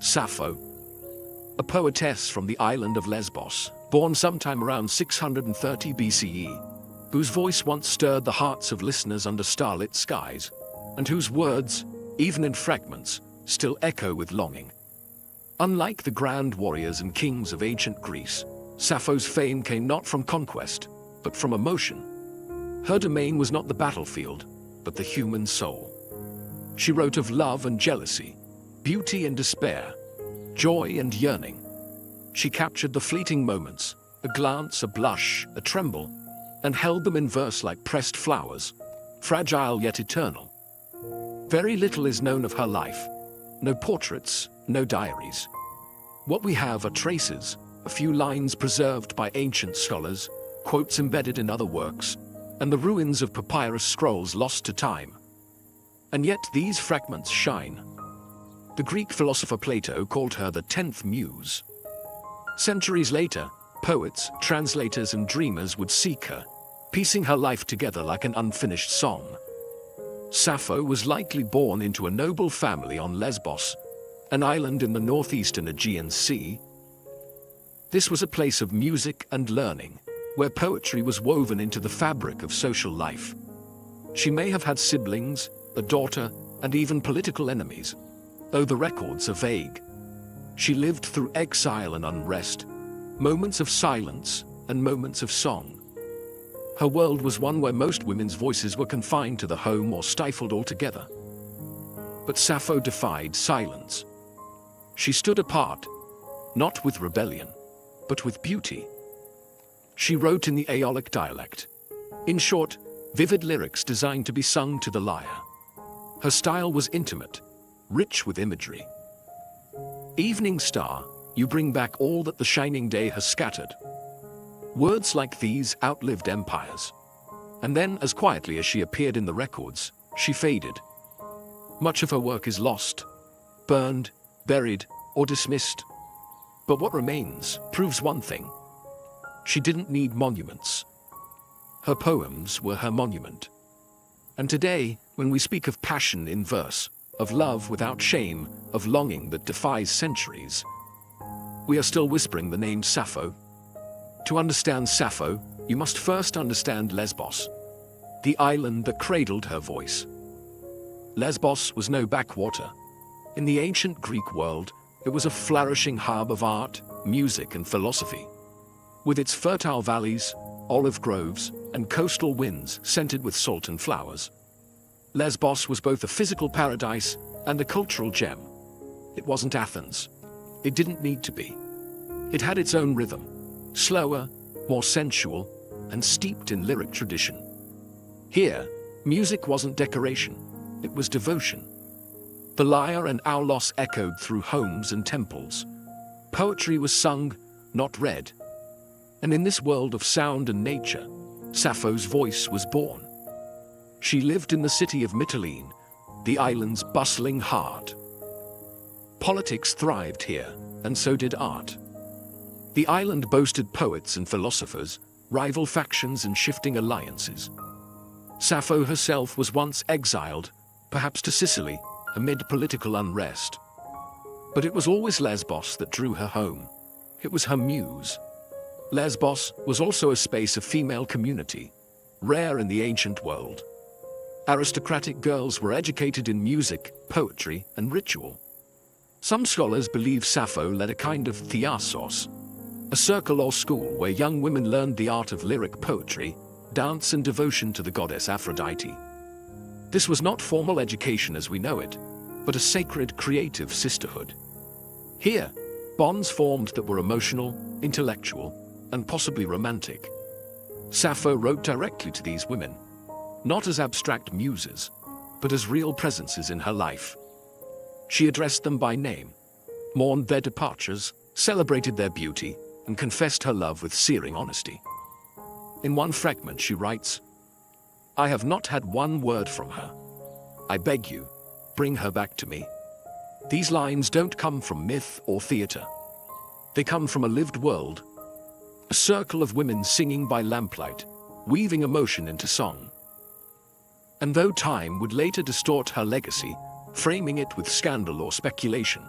Sappho, a poetess from the island of Lesbos, born sometime around 630 BCE, whose voice once stirred the hearts of listeners under starlit skies, and whose words, even in fragments, still echo with longing. Unlike the grand warriors and kings of ancient Greece, Sappho's fame came not from conquest, but from emotion. Her domain was not the battlefield, but the human soul. She wrote of love and jealousy, beauty and despair, joy and yearning. She captured the fleeting moments, a glance, a blush, a tremble, and held them in verse like pressed flowers, fragile yet eternal. Very little is known of her life. No portraits, no diaries. What we have are traces, a few lines preserved by ancient scholars, quotes embedded in other works, and the ruins of papyrus scrolls lost to time. And yet these fragments shine. The Greek philosopher Plato called her the 10th muse. Centuries later, poets, translators, and dreamers would seek her, piecing her life together like an unfinished song. Sappho was likely born into a noble family on Lesbos, an island in the northeastern Aegean Sea. This was a place of music and learning, where poetry was woven into the fabric of social life. She may have had siblings, a daughter, and even political enemies, though the records are vague. She lived through exile and unrest, moments of silence and moments of song. Her world was one where most women's voices were confined to the home or stifled altogether. But Sappho defied silence. She stood apart, not with rebellion, but with beauty. She wrote in the Aeolic dialect. In short, vivid lyrics designed to be sung to the lyre. Her style was intimate, rich with imagery. Evening star, you bring back all that the shining day has scattered. Words like these outlived empires. And then, as quietly as she appeared in the records, she faded. Much of her work is lost, burned, buried, or dismissed. But what remains proves one thing. She didn't need monuments. Her poems were her monument. And today, when we speak of passion in verse, of love without shame, of longing that defies centuries, we are still whispering the name Sappho. To understand Sappho, you must first understand Lesbos, the island that cradled her voice. Lesbos was no backwater. In the ancient Greek world, it was a flourishing hub of art, music, and philosophy. With its fertile valleys, olive groves, and coastal winds scented with salt and flowers, Lesbos was both a physical paradise and a cultural gem. It wasn't Athens. It didn't need to be. It had its own rhythm, slower, more sensual, and steeped in lyric tradition. Here, music wasn't decoration, it was devotion. The lyre and aulos echoed through homes and temples. Poetry was sung, not read. And in this world of sound and nature, Sappho's voice was born. She lived in the city of Mytilene, the island's bustling heart. Politics thrived here, and so did art. The island boasted poets and philosophers, rival factions and shifting alliances. Sappho herself was once exiled, perhaps to Sicily, amid political unrest. But it was always Lesbos that drew her home. It was her muse. Lesbos was also a space of female community, rare in the ancient world. Aristocratic girls were educated in music, poetry, and ritual. Some scholars believe Sappho led a kind of theasos, a circle or school where young women learned the art of lyric poetry, dance, and devotion to the goddess Aphrodite. This was not formal education as we know it, but a sacred creative sisterhood. Here, bonds formed that were emotional, intellectual, and possibly romantic. Sappho wrote directly to these women, not as abstract muses, but as real presences in her life. She addressed them by name, mourned their departures, celebrated their beauty, and confessed her love with searing honesty. In one fragment she writes, "I have not had one word from her. I beg you, bring her back to me." These lines don't come from myth or theater. They come from a lived world, a circle of women singing by lamplight, weaving emotion into song. And though time would later distort her legacy, framing it with scandal or speculation,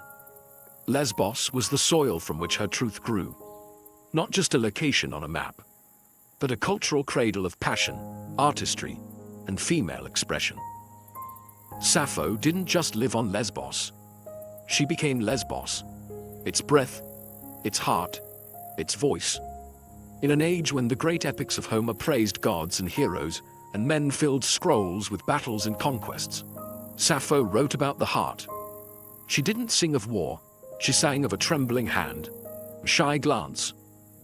Lesbos was the soil from which her truth grew. Not just a location on a map, but a cultural cradle of passion, artistry, and female expression. Sappho didn't just live on Lesbos. She became Lesbos, its breath, its heart, its voice. In an age when the great epics of Homer praised gods and heroes, and men filled scrolls with battles and conquests, Sappho wrote about the heart. She didn't sing of war, she sang of a trembling hand, a shy glance,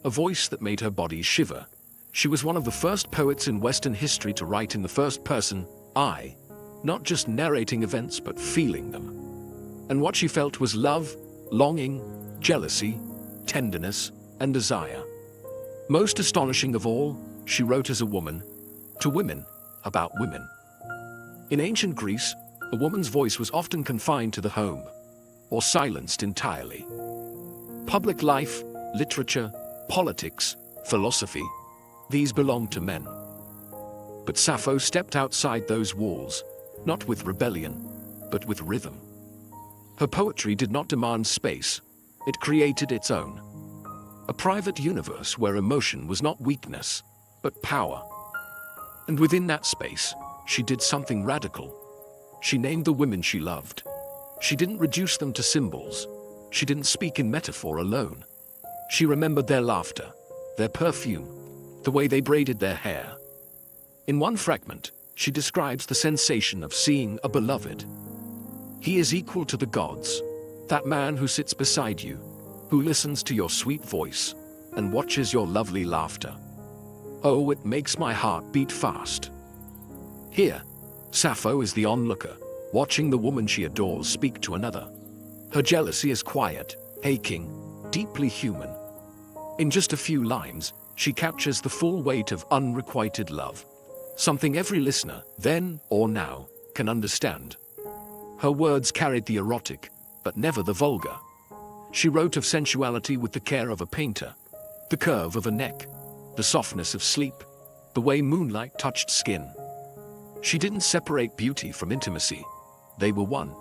a voice that made her body shiver. She was one of the first poets in Western history to write in the first person, I, not just narrating events but feeling them. And what she felt was love, longing, jealousy, tenderness, and desire. Most astonishing of all, she wrote as a woman, to women, about women. In ancient Greece, a woman's voice was often confined to the home, or silenced entirely. Public life, literature, politics, philosophy, these belonged to men. But Sappho stepped outside those walls, not with rebellion, but with rhythm. Her poetry did not demand space, it created its own. A private universe where emotion was not weakness, but power. And within that space, she did something radical. She named the women she loved. She didn't reduce them to symbols. She didn't speak in metaphor alone. She remembered their laughter, their perfume, the way they braided their hair. In one fragment, she describes the sensation of seeing a beloved. He is equal to the gods, that man who sits beside you, who listens to your sweet voice and watches your lovely laughter. Oh, it makes my heart beat fast. Here, Sappho is the onlooker, watching the woman she adores speak to another. Her jealousy is quiet, aching, deeply human. In just a few lines, she captures the full weight of unrequited love, something every listener, then or now, can understand. Her words carried the erotic, but never the vulgar. She wrote of sensuality with the care of a painter, the curve of a neck, the softness of sleep, the way moonlight touched skin. She didn't separate beauty from intimacy. They were one.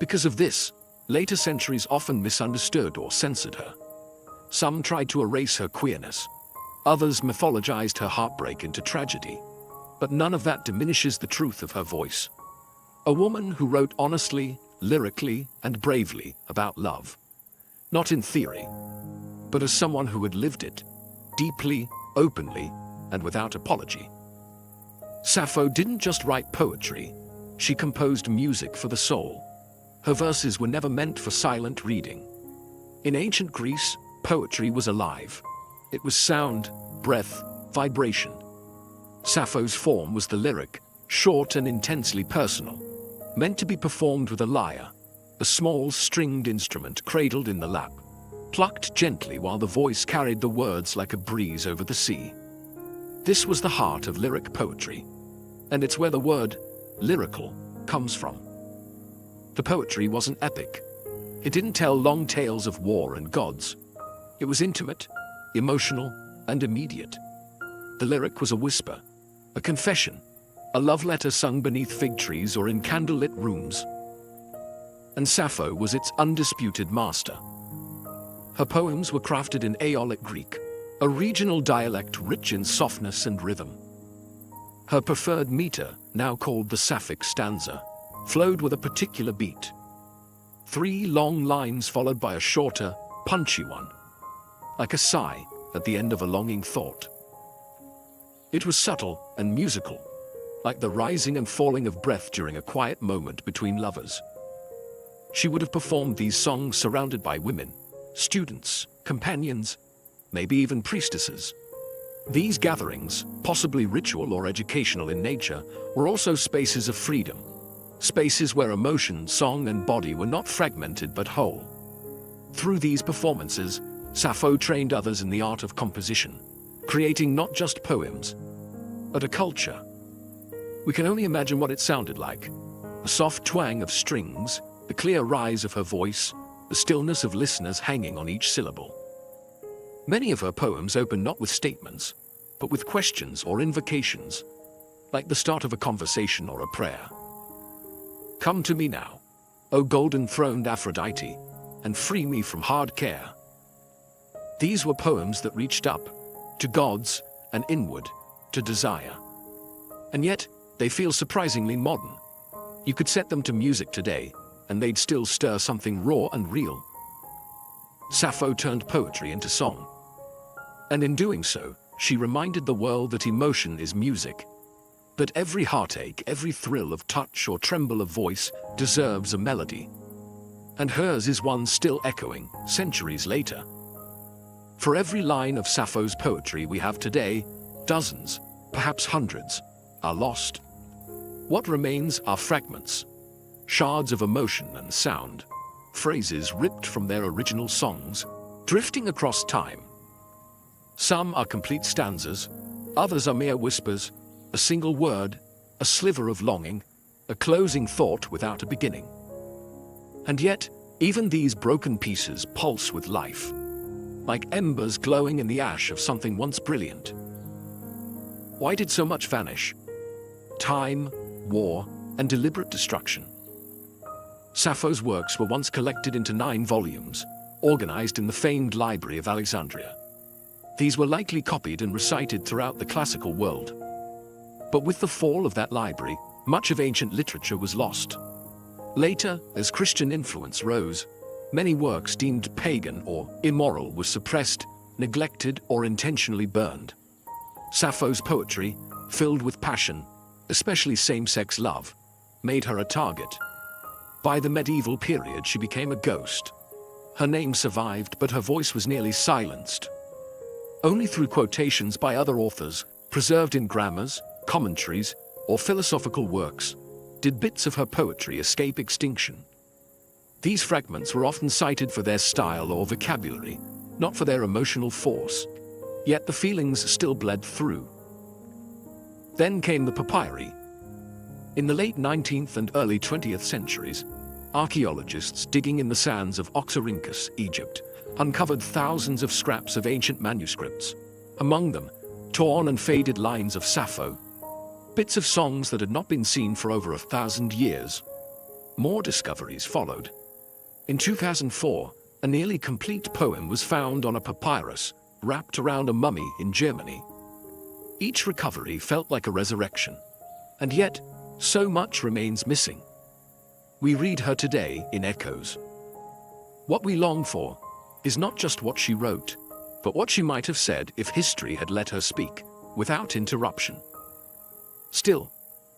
Because of this, later centuries often misunderstood or censored her. Some tried to erase her queerness. Others mythologized her heartbreak into tragedy. But none of that diminishes the truth of her voice. A woman who wrote honestly, lyrically, and bravely about love. Not in theory, but as someone who had lived it, deeply, openly, and without apology. Sappho didn't just write poetry, she composed music for the soul. Her verses were never meant for silent reading. In ancient Greece, poetry was alive. It was sound, breath, vibration. Sappho's form was the lyric, short and intensely personal, meant to be performed with a lyre, a small stringed instrument cradled in the lap, plucked gently while the voice carried the words like a breeze over the sea. This was the heart of lyric poetry, and it's where the word lyrical comes from. The poetry wasn't epic. It didn't tell long tales of war and gods. It was intimate, emotional, and immediate. The lyric was a whisper, a confession, a love letter sung beneath fig trees or in candlelit rooms. And Sappho was its undisputed master. Her poems were crafted in Aeolic Greek, a regional dialect rich in softness and rhythm. Her preferred meter, now called the Sapphic stanza, flowed with a particular beat. 3 long lines followed by a shorter, punchy one, like a sigh at the end of a longing thought. It was subtle and musical, like the rising and falling of breath during a quiet moment between lovers. She would have performed these songs surrounded by women, students, companions, maybe even priestesses. These gatherings, possibly ritual or educational in nature, were also spaces of freedom, spaces where emotion, song, and body were not fragmented but whole. Through these performances, Sappho trained others in the art of composition, creating not just poems, but a culture. We can only imagine what it sounded like. The soft twang of strings, the clear rise of her voice, the stillness of listeners hanging on each syllable. Many of her poems open not with statements, but with questions or invocations, like the start of a conversation or a prayer. Come to me now, O golden-throned Aphrodite, and free me from hard care. These were poems that reached up, to gods, and inward, to desire. And yet, they feel surprisingly modern. You could set them to music today, and they'd still stir something raw and real. Sappho turned poetry into song. And in doing so, she reminded the world that emotion is music. That every heartache, every thrill of touch or tremble of voice deserves a melody. And hers is one still echoing, centuries later. For every line of Sappho's poetry we have today, dozens, perhaps hundreds, are lost. What remains are fragments, shards of emotion and sound, phrases ripped from their original songs, drifting across time. Some are complete stanzas, others are mere whispers, a single word, a sliver of longing, a closing thought without a beginning. And yet, even these broken pieces pulse with life, like embers glowing in the ash of something once brilliant. Why did so much vanish? Time, war, and deliberate destruction. Sappho's works were once collected into 9 volumes, organized in the famed Library of Alexandria. These were likely copied and recited throughout the classical world. But with the fall of that library, much of ancient literature was lost. Later, as Christian influence rose, many works deemed pagan or immoral were suppressed, neglected, or intentionally burned. Sappho's poetry, filled with passion, especially same-sex love, made her a target. By the medieval period, she became a ghost. Her name survived, but her voice was nearly silenced. Only through quotations by other authors, preserved in grammars, commentaries, or philosophical works, did bits of her poetry escape extinction. These fragments were often cited for their style or vocabulary, not for their emotional force. Yet the feelings still bled through. Then came the papyri. In the late 19th and early 20th centuries, archaeologists digging in the sands of Oxyrhynchus, Egypt, uncovered thousands of scraps of ancient manuscripts. Among them, torn and faded lines of Sappho, bits of songs that had not been seen for over 1,000 years. More discoveries followed. In 2004, a nearly complete poem was found on a papyrus wrapped around a mummy in Germany. Each recovery felt like a resurrection, and yet so much remains missing. We read her today in echoes. What we long for is not just what she wrote, but what she might have said if history had let her speak, without interruption. Still,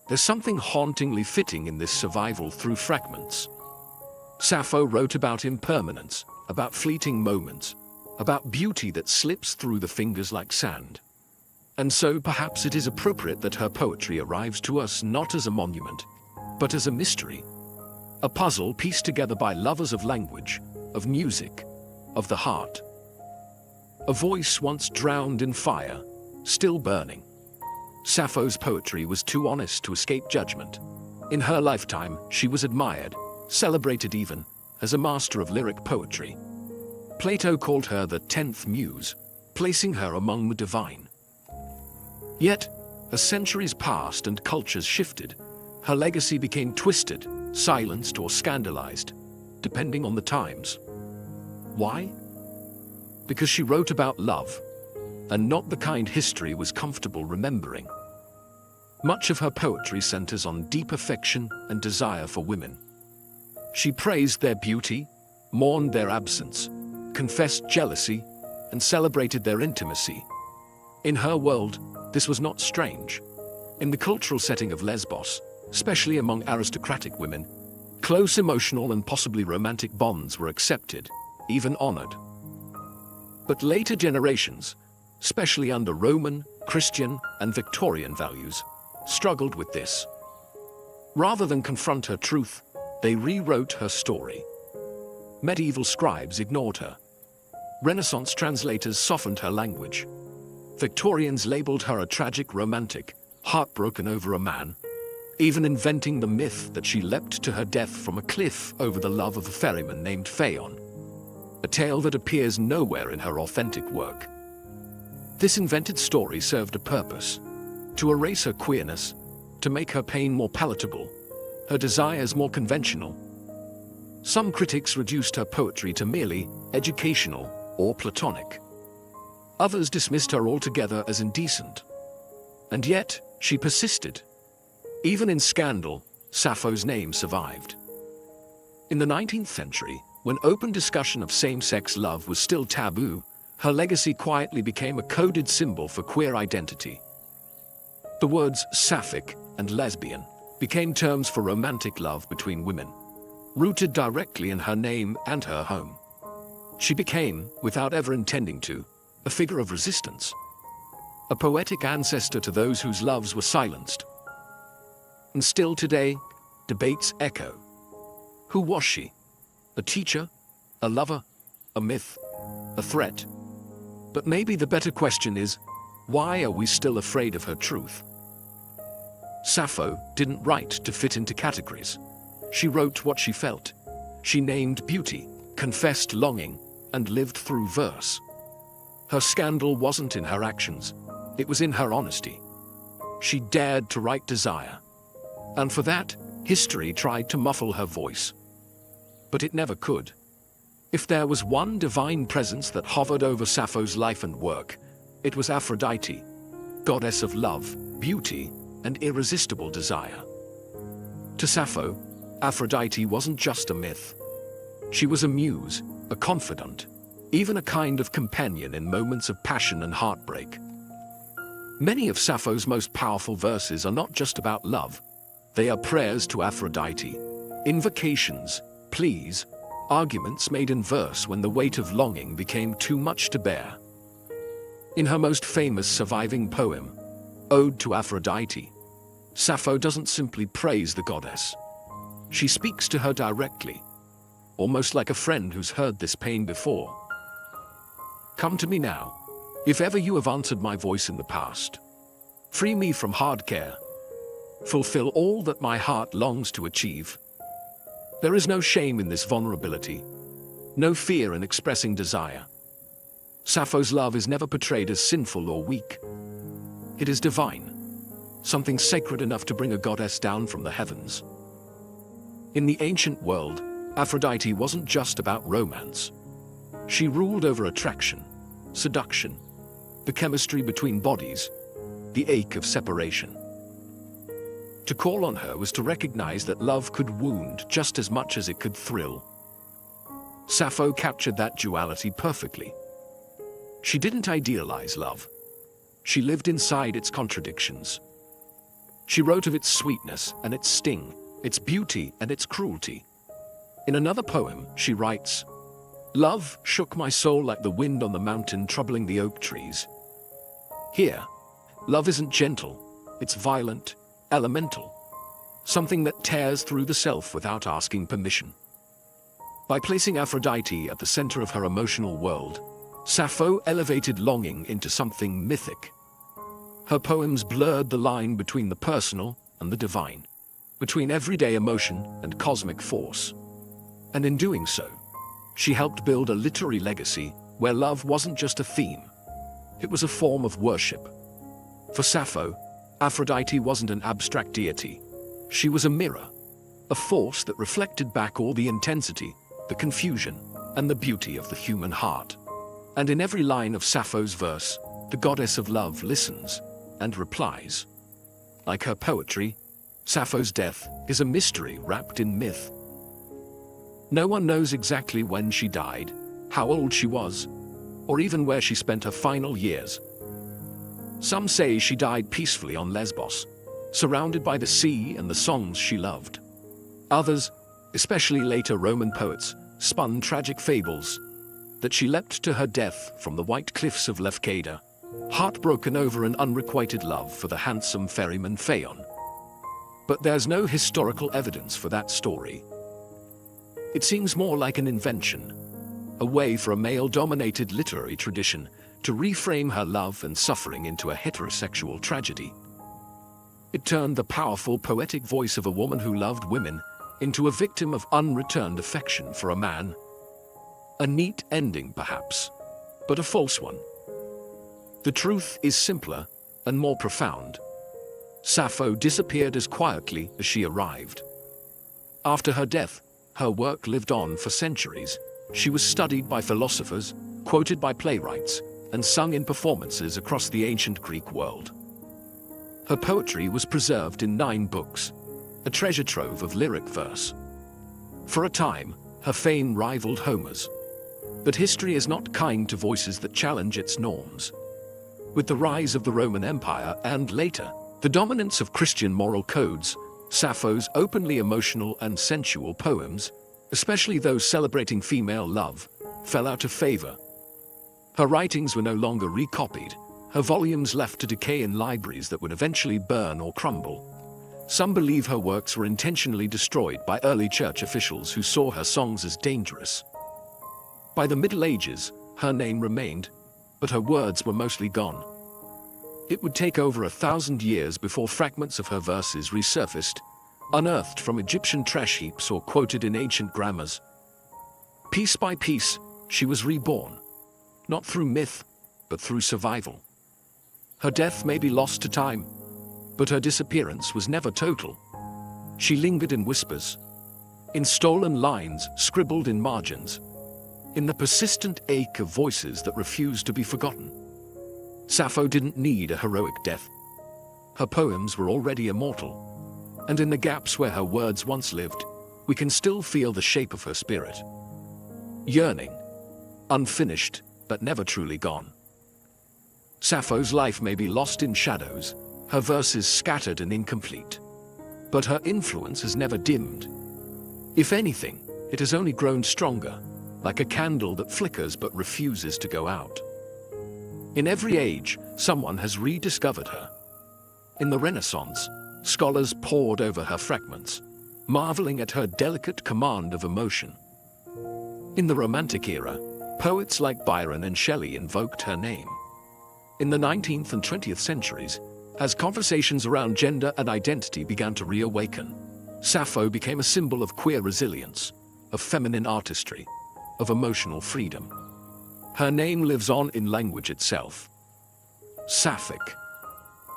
there's something hauntingly fitting in this survival through fragments. Sappho wrote about impermanence, about fleeting moments, about beauty that slips through the fingers like sand. And so perhaps it is appropriate that her poetry arrives to us not as a monument, but as a mystery. A puzzle pieced together by lovers of language, of music, of the heart. A voice once drowned in fire, still burning. Sappho's poetry was too honest to escape judgment. In her lifetime, she was admired, celebrated even, as a master of lyric poetry. Plato called her the 10th muse, placing her among the divine. Yet, as centuries passed and cultures shifted, her legacy became twisted, silenced, or scandalized, depending on the times. Why? Because she wrote about love, and not the kind history was comfortable remembering. Much of her poetry centers on deep affection and desire for women. She praised their beauty, mourned their absence, confessed jealousy, and celebrated their intimacy. In her world, this was not strange. In the cultural setting of Lesbos, especially among aristocratic women, close emotional and possibly romantic bonds were accepted, even honored. But later generations, especially under Roman, Christian, and Victorian values, struggled with this. Rather than confront her truth, they rewrote her story. Medieval scribes ignored her. Renaissance translators softened her language. Victorians labeled her a tragic romantic, heartbroken over a man, even inventing the myth that she leapt to her death from a cliff over the love of a ferryman named Phaon, a tale that appears nowhere in her authentic work. This invented story served a purpose: to erase her queerness, to make her pain more palatable, her desires more conventional. Some critics reduced her poetry to merely educational or platonic. Others dismissed her altogether as indecent. And yet, she persisted. Even in scandal, Sappho's name survived. In the 19th century, when open discussion of same-sex love was still taboo, her legacy quietly became a coded symbol for queer identity. The words sapphic and lesbian became terms for romantic love between women, rooted directly in her name and her home. She became, without ever intending to, a figure of resistance, a poetic ancestor to those whose loves were silenced. And still today, debates echo. Who was she? A teacher? A lover? A myth? A threat? But maybe the better question is, why are we still afraid of her truth? Sappho didn't write to fit into categories. She wrote what she felt. She named beauty, confessed longing, and lived through verse. Her scandal wasn't in her actions, it was in her honesty. She dared to write desire. And for that, history tried to muffle her voice. But it never could. If there was one divine presence that hovered over Sappho's life and work, it was Aphrodite, goddess of love, beauty, and irresistible desire. To Sappho, Aphrodite wasn't just a myth. She was a muse, a confidant, even a kind of companion in moments of passion and heartbreak. Many of Sappho's most powerful verses are not just about love. They are prayers to Aphrodite, invocations, pleas, arguments made in verse when the weight of longing became too much to bear. In her most famous surviving poem, Ode to Aphrodite, Sappho doesn't simply praise the goddess. She speaks to her directly, almost like a friend who's heard this pain before. Come to me now, if ever you have answered my voice in the past. Free me from hard care. fulfill all that my heart longs to achieve. There is no shame in this vulnerability, no fear in expressing desire. Sappho's love is never portrayed as sinful or weak. It is divine, something sacred enough to bring a goddess down from the heavens. In the ancient world, Aphrodite wasn't just about romance. She ruled over attraction, seduction, the chemistry between bodies, the ache of separation. To call on her was to recognize that love could wound just as much as it could thrill. Sappho captured that duality perfectly. She didn't idealize love. She lived inside its contradictions. She wrote of its sweetness and its sting, its beauty and its cruelty. In another poem, she writes, "Love shook my soul like the wind on the mountain troubling the oak trees." Here, love isn't gentle, it's violent, elemental, something that tears through the self without asking permission. By placing Aphrodite at the center of her emotional world, Sappho elevated longing into something mythic. Her poems blurred the line between the personal and the divine, between everyday emotion and cosmic force. And in doing so, she helped build a literary legacy where love wasn't just a theme, it was a form of worship. For Sappho, Aphrodite wasn't an abstract deity. She was a mirror, a force that reflected back all the intensity, the confusion, and the beauty of the human heart. And in every line of Sappho's verse, the goddess of love listens and replies. Like her poetry, Sappho's death is a mystery wrapped in myth. No one knows exactly when she died, how old she was, or even where she spent her final years. Some say she died peacefully on Lesbos, surrounded by the sea and the songs she loved. Others, especially later Roman poets, spun tragic fables that she leapt to her death from the white cliffs of Lefkada, heartbroken over an unrequited love for the handsome ferryman Phaon. But there's no historical evidence for that story. It seems more like an invention, a way for a male-dominated literary tradition to reframe her love and suffering into a heterosexual tragedy. It turned the powerful, poetic voice of a woman who loved women into a victim of unreturned affection for a man. A neat ending, perhaps, but a false one. The truth is simpler and more profound. Sappho disappeared as quietly as she arrived. After her death, her work lived on for centuries. She was studied by philosophers, quoted by playwrights, and sung in performances across the ancient Greek world. Her poetry was preserved in 9 books, a treasure trove of lyric verse. For a time, her fame rivaled Homer's. But history is not kind to voices that challenge its norms. With the rise of the Roman Empire and, later, the dominance of Christian moral codes, Sappho's openly emotional and sensual poems, especially those celebrating female love, fell out of favor. Her writings were no longer recopied, her volumes left to decay in libraries that would eventually burn or crumble. Some believe her works were intentionally destroyed by early church officials who saw her songs as dangerous. By the Middle Ages, her name remained, but her words were mostly gone. It would take over 1,000 years before fragments of her verses resurfaced, unearthed from Egyptian trash heaps or quoted in ancient grammars. Piece by piece, she was reborn, not through myth, but through survival. Her death may be lost to time, but her disappearance was never total. She lingered in whispers, in stolen lines scribbled in margins, in the persistent ache of voices that refused to be forgotten. Sappho didn't need a heroic death. Her poems were already immortal, and in the gaps where her words once lived, we can still feel the shape of her spirit. Yearning, unfinished, but never truly gone. Sappho's life may be lost in shadows, her verses scattered and incomplete, but her influence has never dimmed. If anything, it has only grown stronger, like a candle that flickers but refuses to go out. In every age, someone has rediscovered her. In the Renaissance, scholars pored over her fragments, marveling at her delicate command of emotion. In the Romantic era, poets like Byron and Shelley invoked her name. In the 19th and 20th centuries, As conversations around gender and identity began to reawaken, Sappho became a symbol of queer resilience, of feminine artistry, of emotional freedom. Her name lives on in language itself. Sapphic,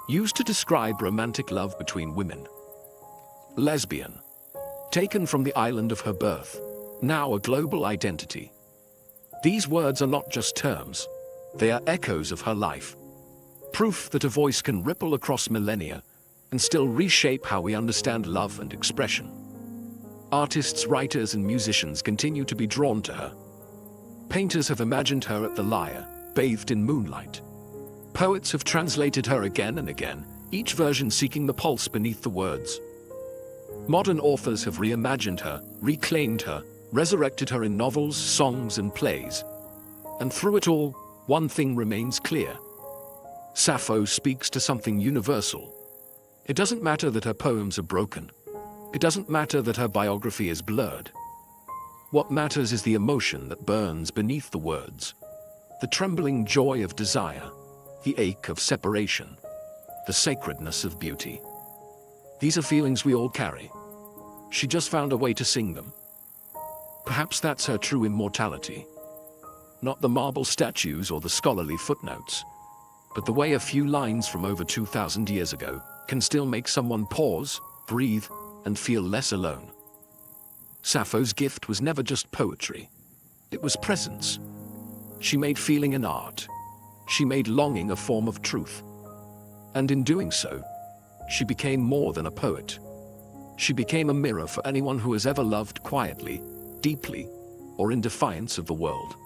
used to describe romantic love between women. Lesbian, taken from the island of her birth, now a global identity. These words are not just terms, they are echoes of her life. Proof that a voice can ripple across millennia and still reshape how we understand love and expression. Artists, writers, and musicians continue to be drawn to her. Painters have imagined her at the lyre, bathed in moonlight. Poets have translated her again and again, each version seeking the pulse beneath the words. Modern authors have reimagined her, reclaimed her, resurrected her in novels, songs, and plays. And through it all, one thing remains clear. Sappho speaks to something universal. It doesn't matter that her poems are broken. It doesn't matter that her biography is blurred. What matters is the emotion that burns beneath the words. The trembling joy of desire, the ache of separation, the sacredness of beauty. These are feelings we all carry. She just found a way to sing them. Perhaps that's her true immortality. Not the marble statues or the scholarly footnotes, but the way a few lines from over 2,000 years ago can still make someone pause, breathe, and feel less alone. Sappho's gift was never just poetry. It was presence. She made feeling an art. She made longing a form of truth. And in doing so, she became more than a poet. She became a mirror for anyone who has ever loved quietly, deeply, or in defiance of the world.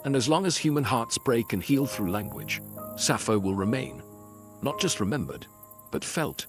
And as long as human hearts break and heal through language, Sappho will remain, not just remembered, but felt.